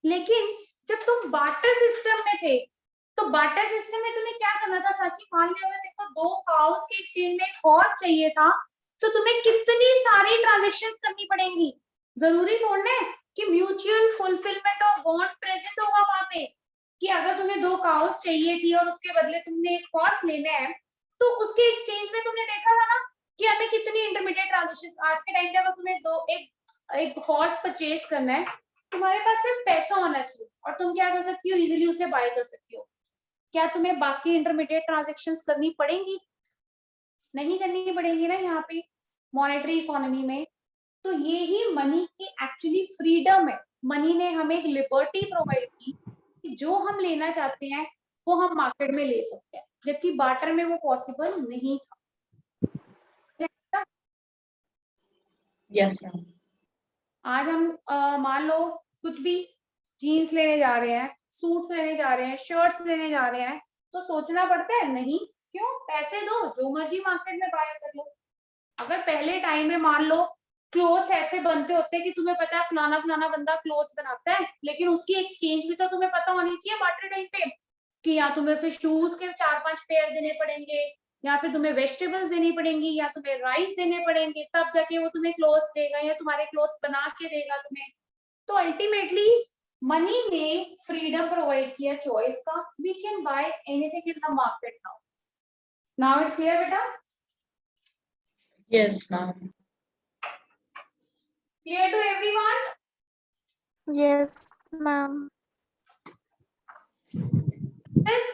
S1: लेकिन जब तुम बार्टर सिस्टम में थे तो बार्टर सिस्टम में तुम्हें क्या करना था साची? मान लिया अगर देखो 2 काउस के एक्सचेंज में एक हॉर्स चाहिए था तो तुम्हें कितनी सारी ट्रांजैक्शंस करनी पड़ेंगी. जरूरी थोड़ा है कि mutual fulfilment of bond present होगा वहां पे, कि अगर तुम्हें 2 काउस चाहिए थी और उसके बदले तुमने एक हॉर्स लेना है तो उसके एक्सचेंज में तुमने देखा था ना कि हमें कितनी इंटरमीडिएट ट्रांजैक्शंस. आज के टाइम पे अगर तुम्हें एक हॉर्स परचेज करना है, तुम्हारे पास सिर्फ पैसा होना चाहिए और तुम क्या कर सकती हो? इजीली उसे बाय कर सकती हो. क्या तुम्हें बाकी इंटरमीडिएट ट्रांजैक्शंस करनी पड़ेंगी? नहीं करनी पड़ेगी ना यहाँ पे मॉनेटरी इकोनॉमी में. तो ये ही मनी की एक्चुअली फ्रीडम है. मनी ने हमें एक लिबर्टी प्रोवाइड की कि जो हम लेना चाहते हैं वो हम मार्केट में ले सकते हैं, जबकि बार्टर में वो पॉसिबल नहीं था.
S4: Yes ma'am.
S1: आज हम मान लो कुछ भी जीन्स लेने जा रहे हैं सूट्स लेने जा रहे हैं, शर्ट्स लेने जा रहे हैं, तो सोचना पड़ता है नहीं, क्यों, पैसे दो, जो मर्जी मार्केट में बाय कर लो। अगर पहले टाइम में मान लो क्लोथ्स ऐसे बनते होते हैं कि तुम्हें पता है फलाना फलाना बंदा क्लोथ्स बनाता है, लेकिन उसकी एक्सचेंज भी तो तुम्हें पता होनी चाहिए बार्टर टाइम पे, कि या तुम्हें उसे शूज के 4-5 पेयर देने पड़ेंगे, या फिर तुम्हें वेजिटेबल्स देनी पड़ेंगी, या तुम्हें राइस देने पड़ेंगे, तब जाके वो तुम्हें क्लोथ्स देगा या तुम्हारे क्लोथ्स बना के देगा तुम्हें। तो अल्टीमेटली मनी ने फ्रीडम प्रोवाइड किया चॉइस का, we can buy anything in the market now. Now it's clear बेटा?
S4: Yes, ma'am.
S1: Clear to everyone?
S6: Yes, ma'am.
S1: Is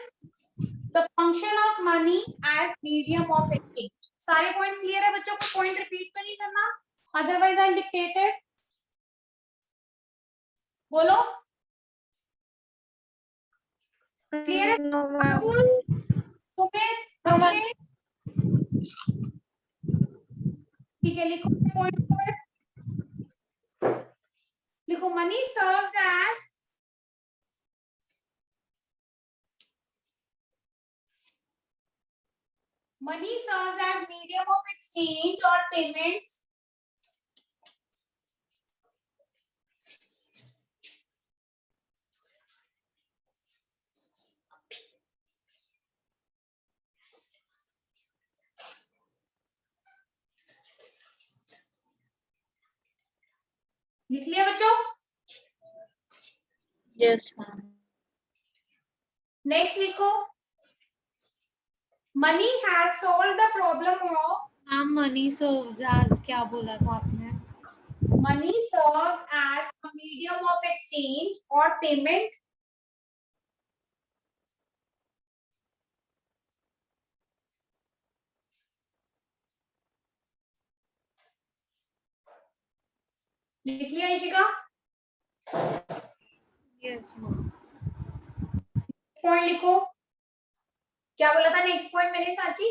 S1: the function of money as medium of exchange. सारे पॉइंट्स क्लियर है बच्चों को? पॉइंट रिपीट तो नहीं करना, अदरवाइज आई डिक्टेटेड। बोलो क्लियर है?
S6: No, ma'am.
S1: तुम्हें अक्षय, ठीक है, लिखो पॉइंट पर, लिखो money serves as medium of exchange or payments लिख लिया बच्चों?
S4: Yes, ma'am.
S1: नेक्स्ट लिखो money has solve the problem of,
S2: ma'am money serves as क्या बोला था आपने?
S1: money serves as a medium of exchange or payment लिख लिया इशिका?
S2: Yes ma'am.
S1: पॉइंट लिखो, क्या बोला था नेक्स्ट पॉइंट मैंने सांची?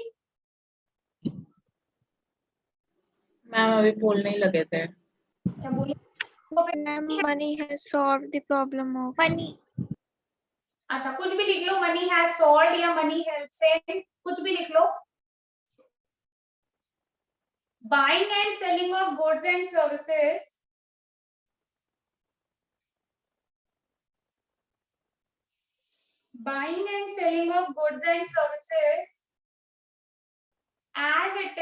S4: मैम अभी बोलने ही लगे थे।
S1: अच्छा बोलिए। तो फिर
S6: Ma'am, money has solved the problem of money.
S1: अच्छा कुछ भी लिख लो, मनी हैज सॉल्व्ड या मनी हेल्प्स इन, कुछ भी लिख लो। Buying and selling of goods and services buying and selling of goods and services as it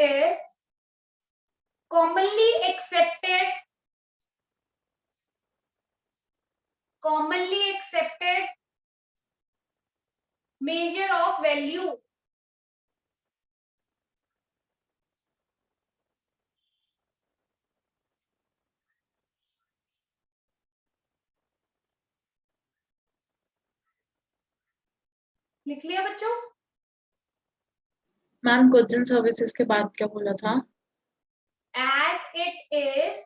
S1: is commonly accepted measure of value लिख लिया बच्चों?
S4: मैम गुड्स एंड सर्विसेज के बाद क्या बोला था?
S1: as it is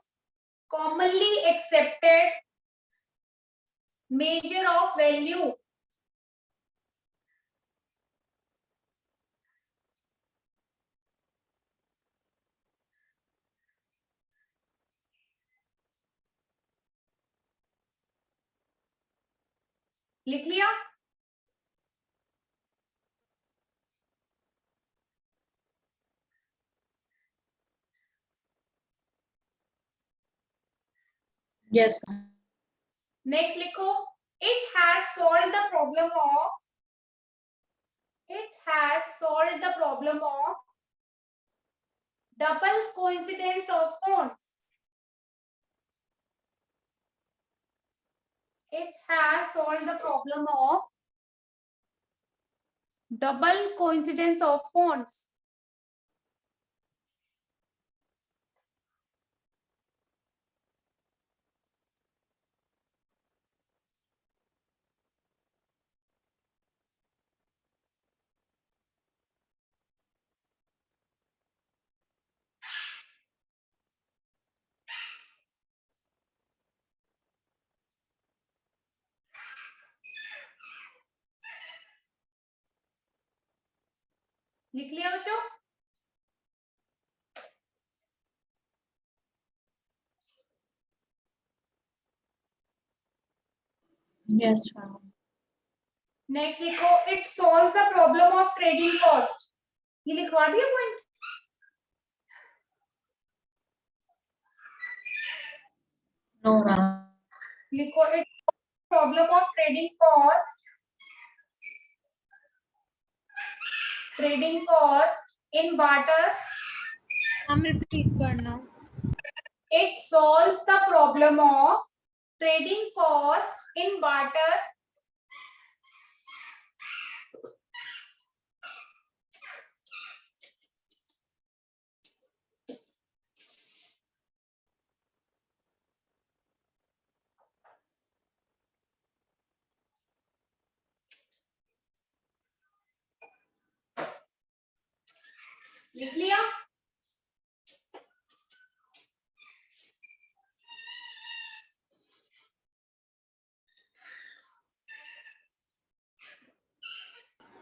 S1: commonly accepted measure of value लिख लिया?
S4: Yes, ma'am.
S1: नेक्स्ट लिखो it has solved the problem of double coincidence of phones. It has solved the problem of double coincidence of phones. लिख लिया बच्चों?
S4: Yes, ma'am.
S1: नेक्स्ट लिखो, it solves the problem of trading cost. ये लिखवा दिया पॉइंट.
S4: No, ma'am.
S1: लिखो, it problem of trading cost. Trading cost in barter.
S2: Ma'am repeat करना.
S1: It solves the problem of trading cost in barter. लिख लिया.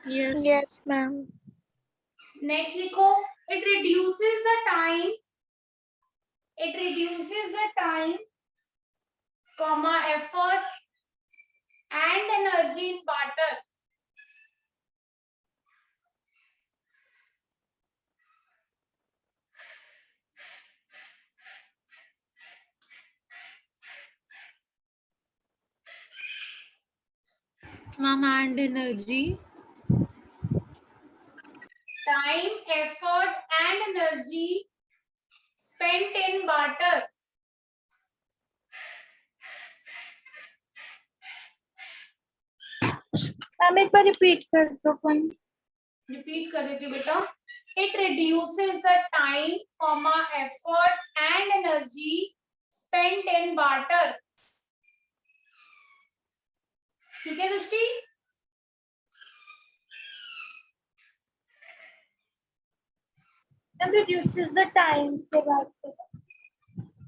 S2: Yes.
S6: Yes, ma'am.
S1: Next लिखो, it reduces the time. It reduces the time, comma, effort and energy in barter.
S2: Ma'am, and energy.
S1: Time, effort and energy spent in barter.
S3: Ma'am एक बार रिपीट कर दो पॉइंट.
S1: Repeat कर देती हूँ बेटा. It reduces the time, comma, effort and energy spent in barter. ठीक है दृष्टि.
S3: मैम reduces the time के बाद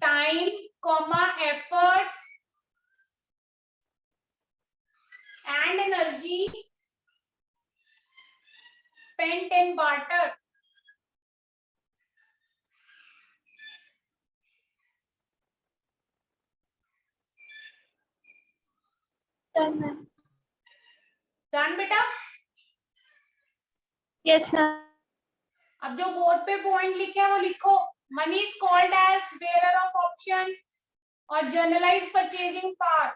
S1: Time, comma, efforts and energy spent in barter.
S3: done ma'am.
S1: Done बेटा.
S3: Yes ma'am.
S1: अब जो बोर्ड पे पॉइंट लिखे हैं वो लिखो. Money is called as bearer of option और जनरलाइज परचेजिंग पावर.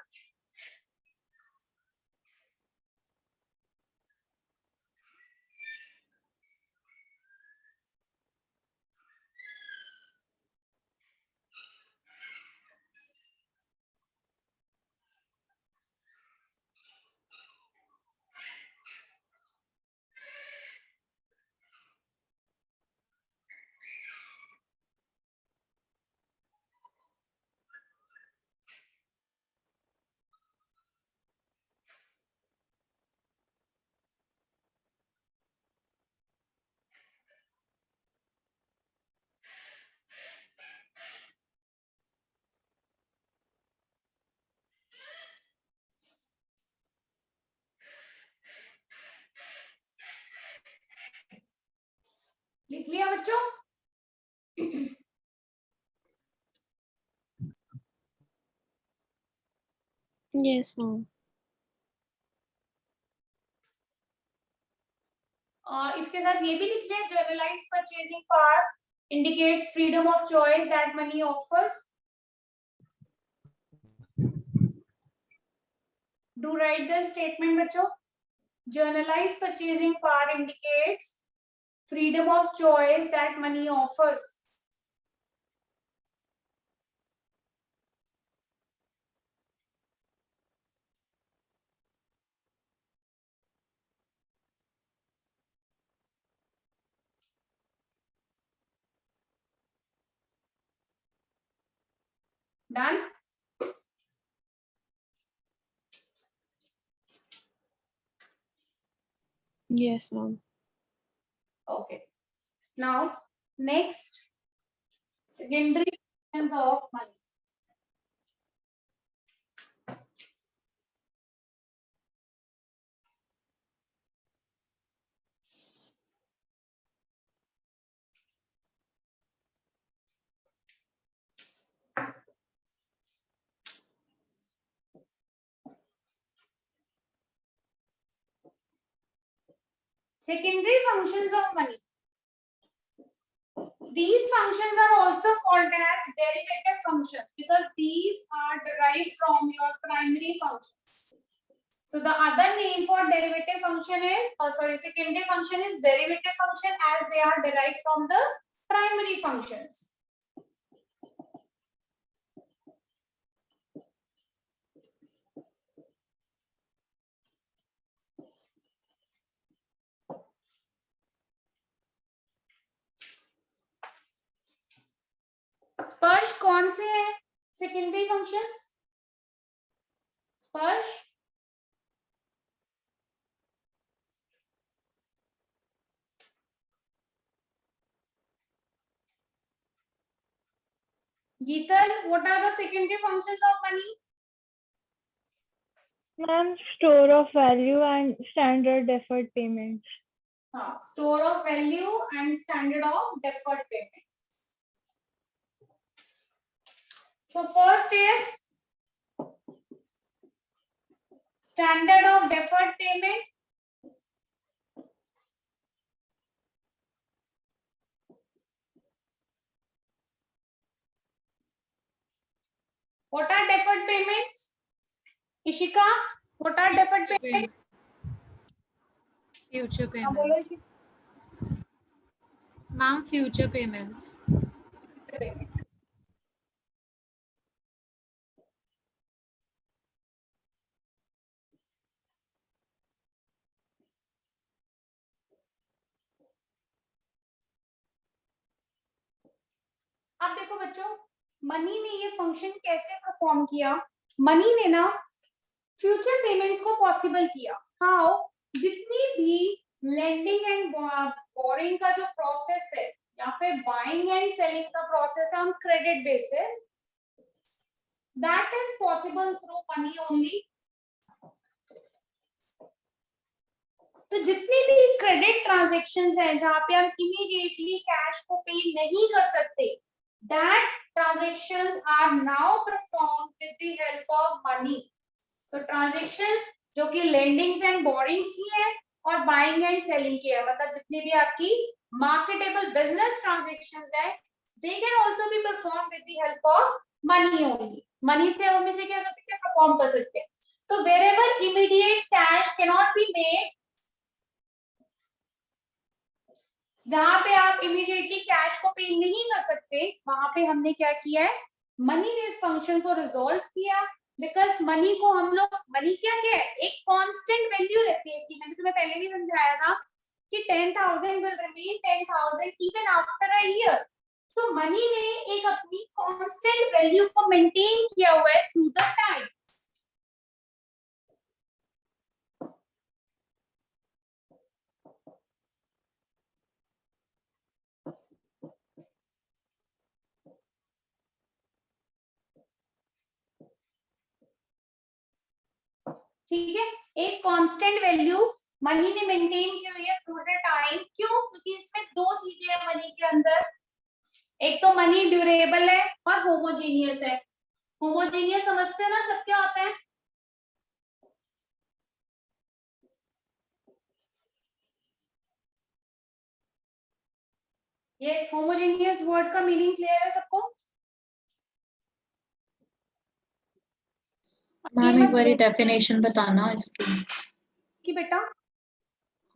S1: लिख लिया बच्चों.
S6: Yes, ma'am.
S1: और इसके साथ ये भी लिख लिया. Generalize purchasing power indicates freedom of choice that money offers. Do write the statement बच्चों. Generalized purchasing power indicates freedom of choice that money offers. Done.
S6: Yes, ma'am.
S1: Okay. Now, next, secondary functions of money. secondary functions of money. These functions are also called as derivative functions because these are derived from your primary functions. So the other name for derivative function is, secondary function is derivative function as they are derived from the primary functions. स्पर्श कौन से हैं सेकेंडरी फंक्शंस? स्पर्श Geetal, what are the secondary functions of money?
S3: Ma'am, store of value and standard deferred payments.
S1: Store of value and standard of deferred payment. So first is standard of deferred payment. What are deferred payments? Ishika, what are deferred payments?
S2: Future
S1: हाँ, बोलो
S2: payments.
S1: इसी-
S2: Ma'am, future payments.
S1: payments. अब देखो बच्चों, मनी ने ये फंक्शन कैसे परफॉर्म किया? मनी ने ना फ्यूचर पेमेंट्स को पॉसिबल किया. हाउ? जितनी भी लेंडिंग एंड बोरिंग का जो प्रोसेस है या फिर बाइंग एंड सेलिंग का प्रोसेस है on credit basis, that is possible through money only. तो जितनी भी क्रेडिट ट्रांजैक्शंस हैं जहां पे हम इमीडिएटली कैश को पे नहीं कर सकते, that transactions are now performed with the help of money. So transactions जो कि lendings and borrowings की है और buying and selling की है, मतलब जितनी भी आपकी marketable business transactions है, they can also be performed with the help of money only. Money से हम इसे क्या कर सकते हैं? परफॉर्म कर सकते हैं. तो wherever immediate cash cannot be made, जहां पे आप इमीडिएटली कैश को पे नहीं कर सकते, वहां पे हमने क्या किया है? मनी ने इस फंक्शन को रिजॉल्व किया. बिकॉज मनी को हम लोग, मनी क्या क्या है? एक कांस्टेंट वैल्यू रहती है इसकी. मैंने तुम्हें पहले भी समझाया था कि 10,000 will remain 10,000 even after a year. तो मनी ने एक अपनी कांस्टेंट वैल्यू को मेंटेन किया हुआ है थ्रू द टाइम. ठीक है, एक कांस्टेंट वैल्यू मनी ने मेंटेन की हुई है थ्रू द टाइम. क्यों? क्योंकि इसमें दो चीजें हैं मनी के अंदर. एक तो मनी ड्यूरेबल है और होमोजीनियस है. होमोजीनियस समझते हैं ना सब क्या होता है? यस, होमोजीनियस वर्ड का मीनिंग क्लियर है सबको?
S4: मैम एक बारी डेफिनेशन बताना इसकी,
S1: कि बेटा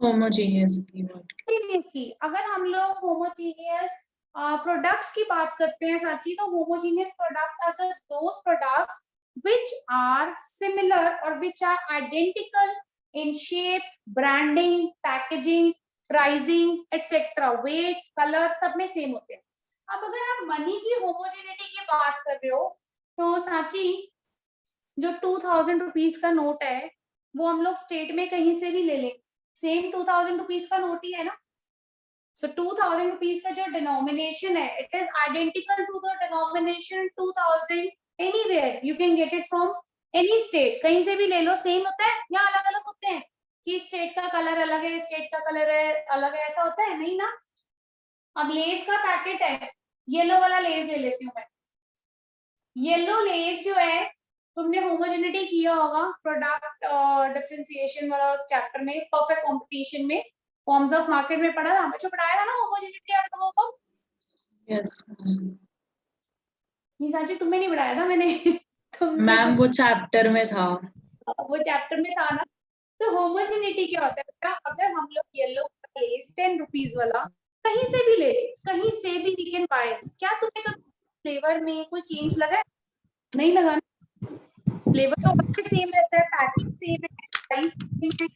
S4: होमोजेनियस की वर्ड.
S1: होमोजीनियस की, अगर हम लोग होमोजीनियस प्रोडक्ट्स की बात करते हैं साची, तो homogeneous products are the those products which are similar or which are identical in shape, branding, packaging, pricing, etc. weight, color सब में सेम होते हैं. अब अगर आप मनी की होमोजेनिटी की बात कर रहे हो, तो साची जो 2000 रुपीज का नोट है वो हम लोग स्टेट में कहीं से भी ले लें, सेम 2000 रुपीज का नोट ही है ना. सो 2000 रुपीज का जो डिनोमिनेशन है, it is identical to the denomination 2000 anywhere. You can get it from any state, कहीं से भी ले लो, सेम होता है. या अलग अलग होते हैं कि स्टेट का कलर अलग है, स्टेट का कलर है अलग है, ऐसा होता है? नहीं ना. अब लेस का पैकेट है, येलो वाला लेस ले लेती हूँ मैं. येलो लेस जो है, तुमने होमोजेनिटी किया होगा प्रोडक्ट डिफरेंशिएशन वाला उस चैप्टर में, परफेक्ट कंपटीशन में. फॉर्म्स ऑफ मार्केट में पढ़ा था, हमें जो पढ़ाया था ना होमोजेनिटी आप लोगों को।
S4: Yes, ma'am.
S1: ये साची तुम्हें नहीं पढ़ाया था मैंने तुमने
S4: मैम वो चैप्टर में था.
S1: वो चैप्टर में था ना। तो होमोजेनिटी क्या होता है बेटा, अगर हम लोग येलो लेस 10 रुपीज वाला कहीं से भी ले ले, कहीं से भी वी कैन बाय, क्या तुम्हें कभी फ्लेवर में कोई चेंज लगा है? नहीं लगा। फ्लेवर तो सेम रहता है, पैकिंग सेम है, प्राइस सेम है।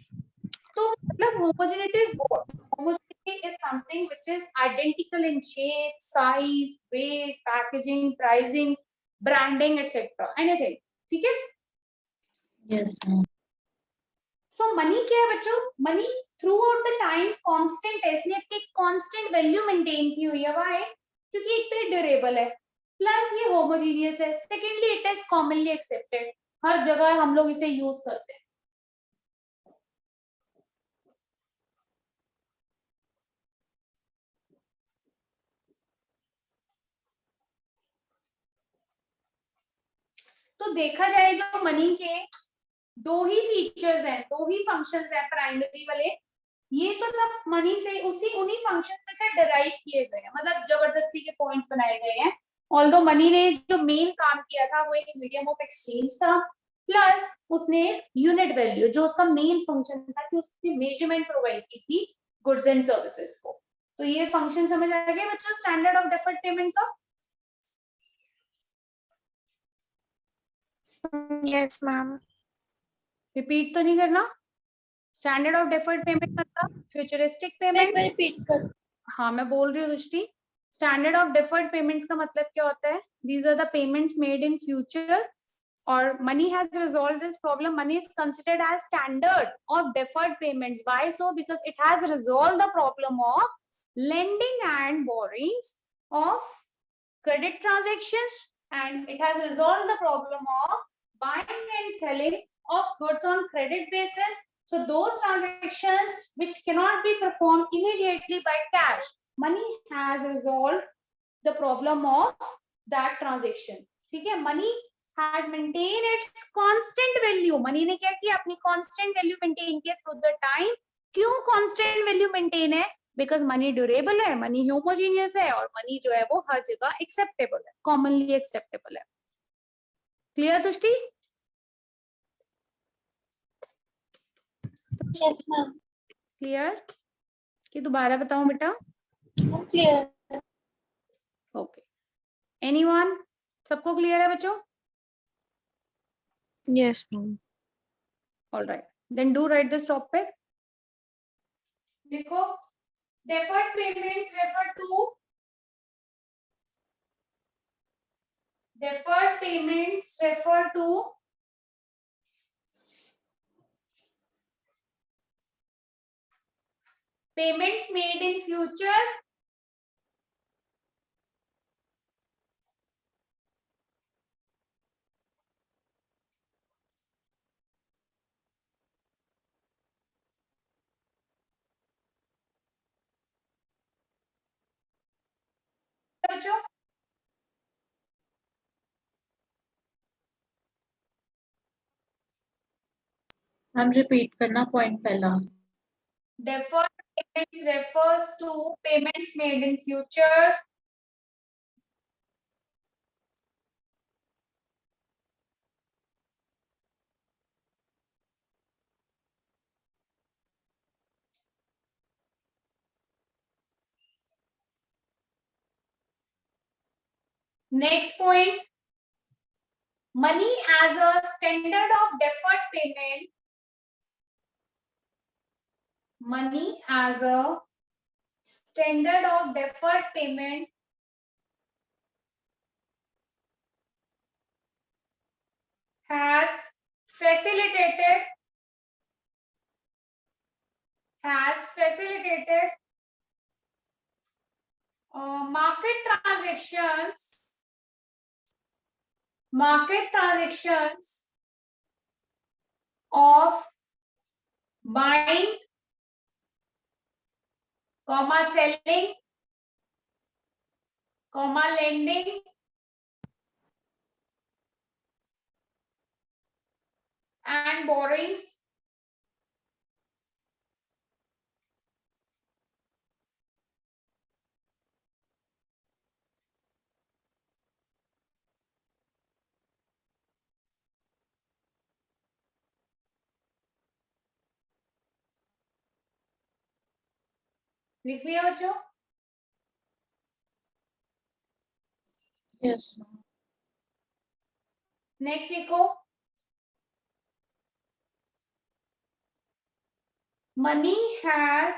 S1: तो मतलब homogeneity is what? Homogeneity is something which is identical in shape, size, weight, packaging, pricing, branding etcetera, anything. ठीक है।
S4: Yes, ma'am.
S1: सो मनी क्या है बच्चों? Money throughout the time constant है, इसने अपनी कांस्टेंट वैल्यू मेंटेन की हुई है। व्हाई? क्योंकि एक तो ड्यूरेबल है, प्लस ये होमोजीनियस है, secondly it is commonly accepted, हर जगह हम लोग इसे यूज करते हैं। तो देखा जाए जो मनी के दो ही फीचर्स हैं, दो ही फंक्शंस हैं प्राइमरी वाले, ये तो सब मनी से उसी उन्हीं फंक्शन में से डिराइव किए गए हैं, मतलब जबरदस्ती के पॉइंट्स बनाए गए हैं। ऑल्दो मनी ने जो मेन काम किया था वो एक मीडियम ऑफ एक्सचेंज था, प्लस उसने यूनिट वैल्यू जो उसका मेन फंक्शन था कि उसकी मेजरमेंट प्रोवाइड की थी गुड्स एंड सर्विसेज को। तो ये फंक्शन समझ आ गया बच्चों स्टैंडर्ड ऑफ डेफर्ड पेमेंट का?
S6: Yes, ma'am.
S1: रिपीट तो नहीं करना। स्टैंडर्ड ऑफ डेफर्ड पेमेंट मतलब फ्यूचरिस्टिक
S3: मैं
S1: पेमेंट।
S3: रिपीट कर.
S1: हाँ मैं बोल रही हूँ दृष्टि, स्टैंडर्ड ऑफ डेफर्ड पेमेंट्स का मतलब क्या होता है? These are the payments made in future और money has resolved this problem. Money is considered as standard of deferred payments. Why so? Because it has resolved the problem of lending and borrowings of credit transactions, and it has resolved the problem of buying and selling of goods on credit basis. So those transactions which cannot be performed immediately by cash, money has resolved the problem of that transaction. ठीक है, money has maintained its constant value. money ने क्या किया? अपनी constant value maintain किया through the time. क्यों constant value maintain है? Because money durable है, money homogeneous है और money जो है वो हर जगह acceptable है, commonly acceptable है। Clear तुष्टि?
S3: Yes, ma'am.
S1: Clear? कि दोबारा बताऊं बेटा?
S3: I'm clear.
S1: Okay. Anyone? सबको clear है बच्चों?
S6: Yes, ma'am.
S1: All right. Then do write this topic. देखो, deferred payments refer to payments made in future बच्चों।
S4: मैम रिपीट करना पॉइंट पहला.
S1: Deferred payments refers to payments made in future next point, money as a standard of deferred payment, money as a standard of deferred payment has facilitated market transactions of buying, selling, lending and borrowings लिख लिया बच्चों?
S4: Yes, ma'am.
S1: नेक्स्ट लिखो, money has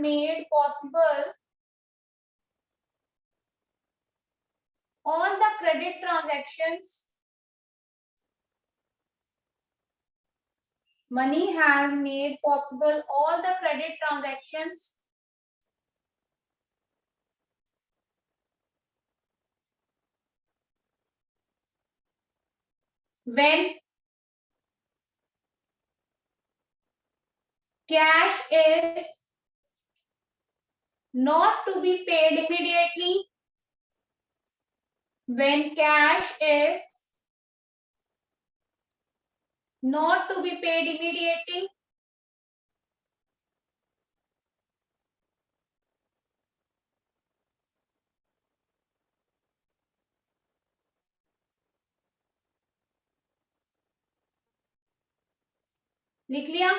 S1: made possible all the credit transactions. Money has made possible all the credit transactions when cash is not to be paid immediately. When cash is not to be paid immediately. लिख लिया?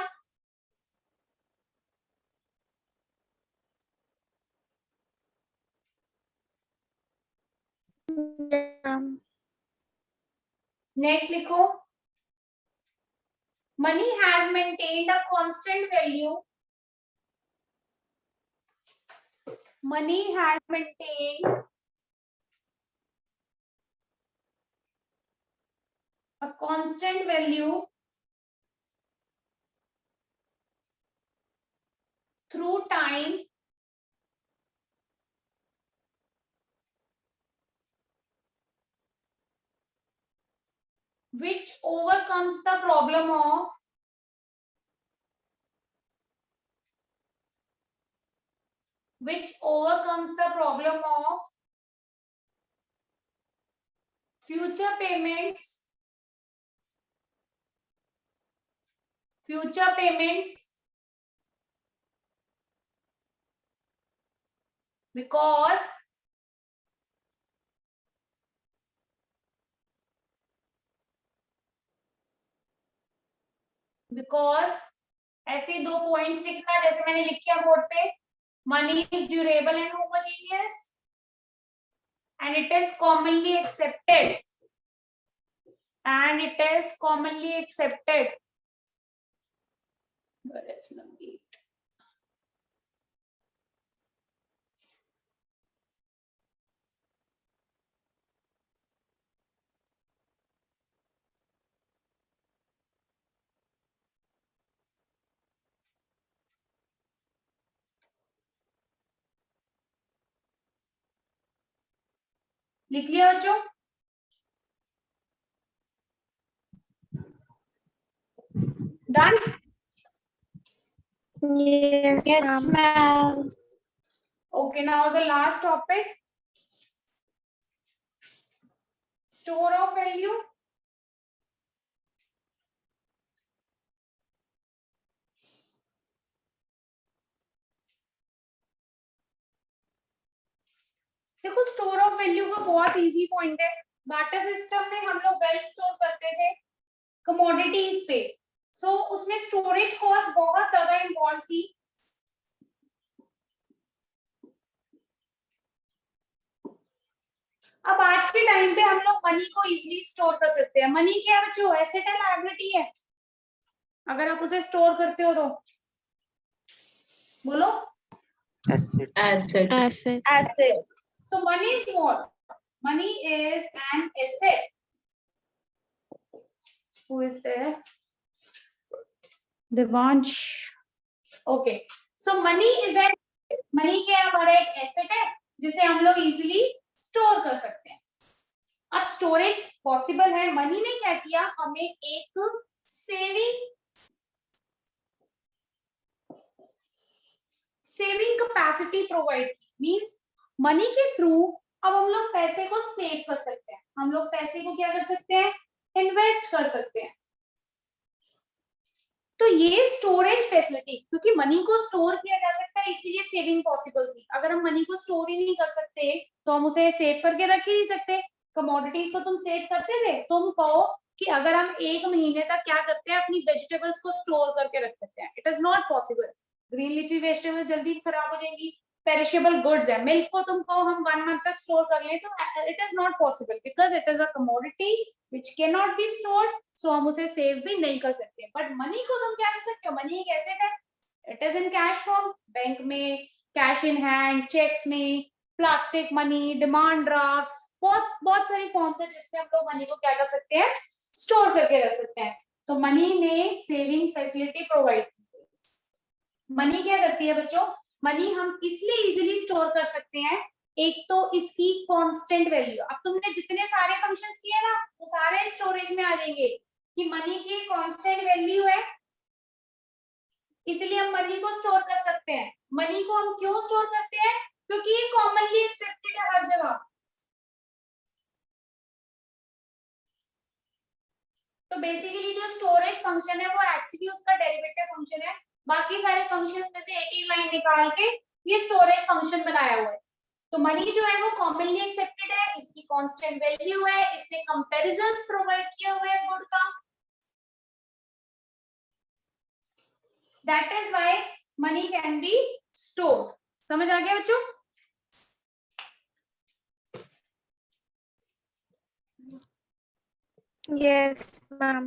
S6: Ma'am.
S1: नेक्स्ट लिखो, money has maintained a constant value. Money has maintained a constant value through time which overcomes the problem of future payments because ऐसे दो पॉइंट्स लिखना जैसे मैंने लिख किया बोर्ड पे, money is durable and homogeneous and it is commonly accepted लिख लिया बच्चों? Done?
S6: Yes,
S3: Yes,
S6: ma'am.
S3: ma'am.
S1: Okay, now the last topic, store of value. देखो स्टोर ऑफ वैल्यू का बहुत इजी पॉइंट है, बार्टर सिस्टम में हम लोग वेल स्टोर करते थे कमोडिटीज पे, सो उसमें स्टोरेज कॉस्ट बहुत ज्यादा इन्वॉल्व थी। अब आज के टाइम पे हम लोग मनी को इजीली स्टोर कर सकते हैं। मनी क्या है बच्चों? एसेट है, लायबिलिटी है? अगर आप उसे स्टोर करते हो तो बोलो।
S4: Asset.
S6: Asset.
S3: Asset.
S1: So money is what? Money is an asset. Who is there? Devansh. Okay. So money is an money क्या है? हमारा एक एसेट है जिसे हम लोग इजीली स्टोर कर सकते हैं। अब स्टोरेज पॉसिबल है। मनी ने क्या किया? हमें एक सेविंग कैपेसिटी प्रोवाइड की। मींस मनी के थ्रू अब हम लोग पैसे को सेव कर सकते हैं। हम लोग पैसे को क्या कर सकते हैं? इन्वेस्ट कर सकते हैं। तो ये स्टोरेज फैसिलिटी, क्योंकि मनी को स्टोर किया जा सकता है इसीलिए सेविंग पॉसिबल थी। अगर हम मनी को स्टोर ही नहीं कर सकते तो हम उसे सेव करके रख ही नहीं सकते। कमोडिटीज को तुम सेव करते थे, तुम कहो कि अगर हम 1 महीने तक क्या करते हैं, अपनी वेजिटेबल्स को स्टोर करके रख सकते हैं. It is not possible. Green leafy vegetables जल्दी खराब हो जाएंगी. पेरिशेबल गुड्स है, मिल्क को तुमको हम 1 मंथ तक स्टोर कर लें तो it is not possible, because it is a commodity which can not be stored. So हम उसे सेव भी नहीं कर सकते. बट मनी को तुम क्या कर सकते हो, मनी एक एसेट है. It is in cash form, bank में, कैश इन हैंड, चेक्स में, प्लास्टिक मनी, डिमांड ड्राफ्ट, बहुत बहुत सारी फॉर्म्स है जिसमें हम लोग मनी को क्या कर सकते हैं, स्टोर करके रख सकते हैं. तो मनी ने सेविंग फैसिलिटी प्रोवाइड की. मनी क्या करती है बच्चों, मनी हम इसलिए इजीली स्टोर कर सकते हैं, एक तो इसकी कांस्टेंट वैल्यू. अब तुमने जितने सारे फंक्शंस किए ना वो सारे स्टोरेज में आ जाएंगे कि मनी की कांस्टेंट वैल्यू है, इसलिए हम मनी को स्टोर कर सकते हैं. मनी को हम क्यों स्टोर करते हैं, क्योंकि ये कॉमनली एक्सेप्टेड है हर जगह. तो बेसिकली जो स्टोरेज फंक्शन है वो एक्चुअली उसका डेरिवेटिव फंक्शन है. बाकी सारे फंक्शन में से एक एक लाइन निकाल के ये स्टोरेज फंक्शन बनाया हुआ है. तो मनी जो है वो कॉमनली एक्सेप्टेड है, इसकी कांस्टेंट वैल्यू है, इसने कंपैरिजंस प्रोवाइड किया हुआ है गुड का. That is why money can be stored. समझ आ गया बच्चों?
S6: Yes, ma'am.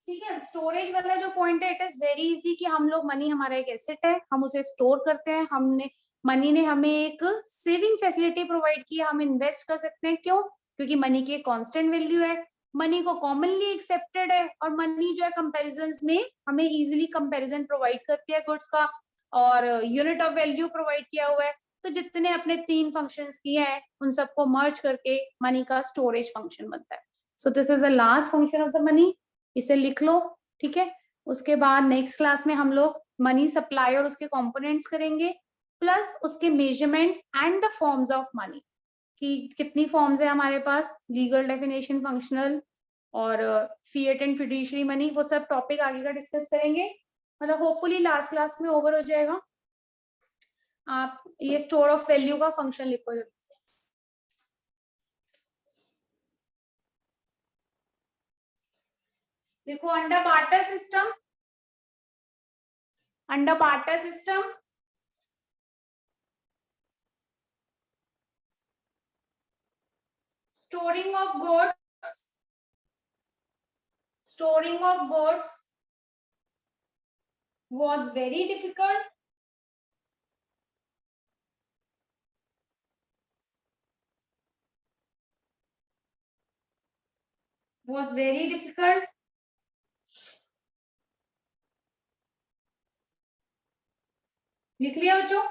S1: ठीक है. स्टोरेज वाला जो पॉइंट है, इट इज वेरी इजी कि हम लोग, मनी हमारा एक एसेट है, हम उसे स्टोर करते हैं. हमने मनी ने हमें एक सेविंग फैसिलिटी प्रोवाइड की है, हम इन्वेस्ट कर सकते हैं. क्यों? क्योंकि मनी की एक कांस्टेंट वैल्यू है, मनी को कॉमनली एक्सेप्टेड है, और मनी जो है कंपैरिजंस में हमें इजीली कंपैरिजन प्रोवाइड करती है गुड्स का, और यूनिट ऑफ वैल्यू प्रोवाइड किया हुआ है. तो जितने अपने 3 फंक्शंस किए हैं उन सबको मर्ज करके मनी का स्टोरेज फंक्शन बनता है. सो this is the last function of the money. इसे लिख लो. ठीक है. उसके बाद नेक्स्ट क्लास में हम लोग मनी सप्लाई और उसके कंपोनेंट्स करेंगे, प्लस उसके measurements and the forms of money, कि कितनी फॉर्म्स है हमारे पास, लीगल डेफिनेशन, फंक्शनल और फिएट एंड फिड्यूशियरी मनी. वो सब टॉपिक आगे का डिस्कस करेंगे. मतलब होपफुली लास्ट क्लास में ओवर हो जाएगा. आप ये स्टोर ऑफ वैल्यू का फंक्शन लिखो. देखो, under barter system, under barter system storing of goods was very difficult. Was very difficult. लिख लिया बच्चों?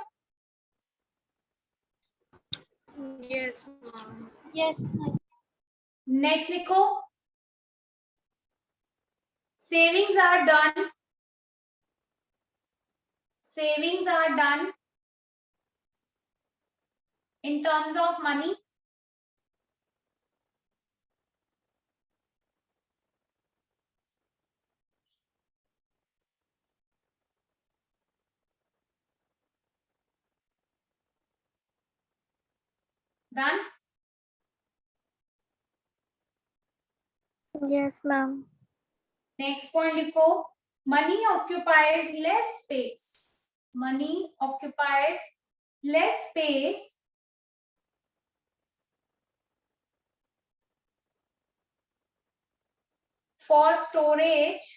S2: Yes, ma'am.
S3: Yes, ma'am.
S1: Next लिखो, savings are done. Savings are done in terms of money. Done.
S6: Yes, ma'am.
S1: Next point लिखो, money occupies less space. Money occupies less space for storage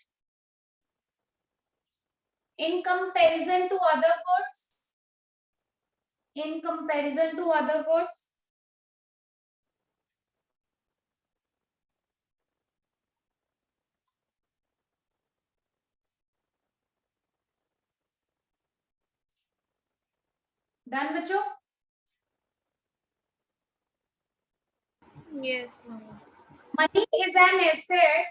S1: in comparison to other goods. In comparison to other goods. Done बच्चों?
S2: Yes, ma'am.
S1: Money is an asset.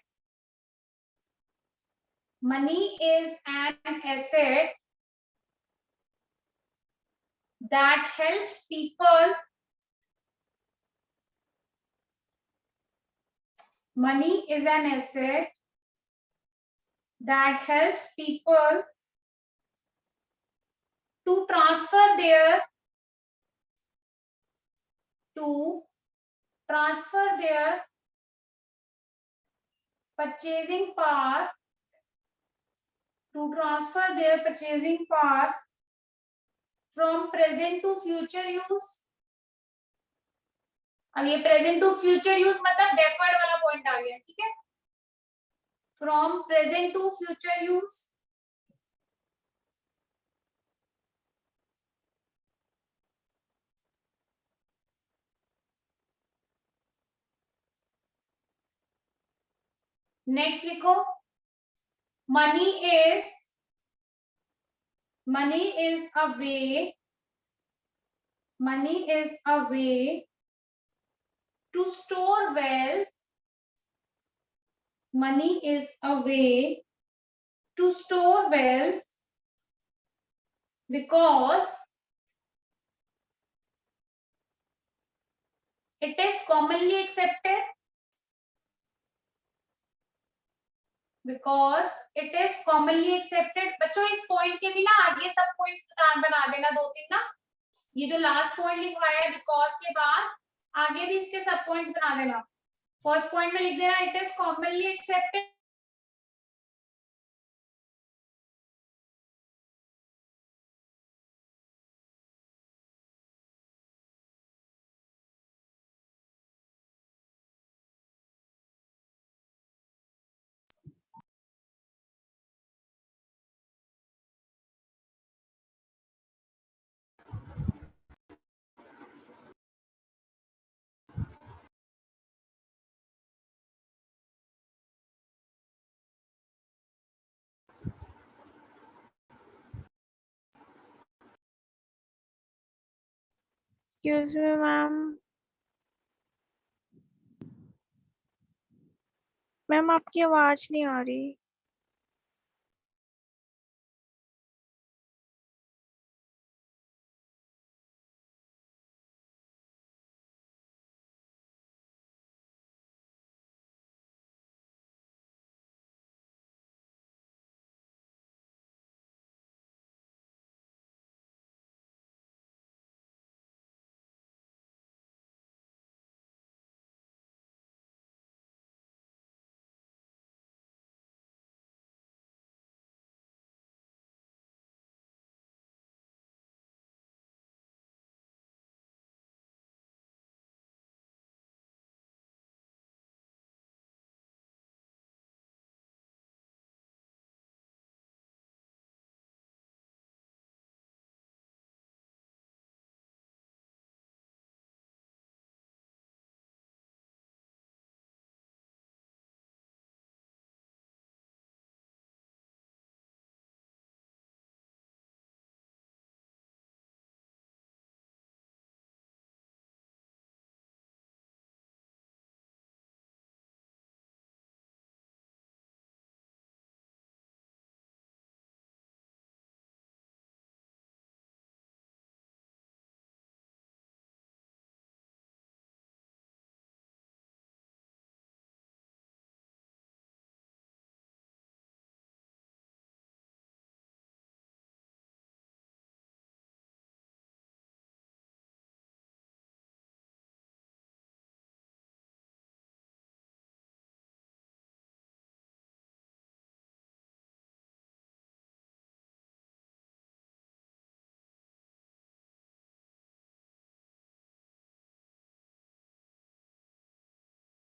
S1: Money is an asset that helps people. Money is an asset that helps people to transfer their purchasing power, to transfer their purchasing power from present to future use. अब ये present to future use मतलब deferred वाला point आ गया, ठीक है? From present to future use. Next लिखो, money is a way, money is a way to store wealth. Money is a way to store wealth because it is commonly accepted. Because it is commonly accepted. बच्चों इस पॉइंट के भी ना आगे सब पॉइंट्स बना देना, दो तीन ना, ये जो लास्ट पॉइंट लिखवाया है बिकॉज के बाद आगे भी इसके सब पॉइंट्स बना देना. फर्स्ट पॉइंट में लिख देना it is commonly accepted.
S6: Excuse me, ma'am. Ma'am आपकी आवाज नहीं आ रही.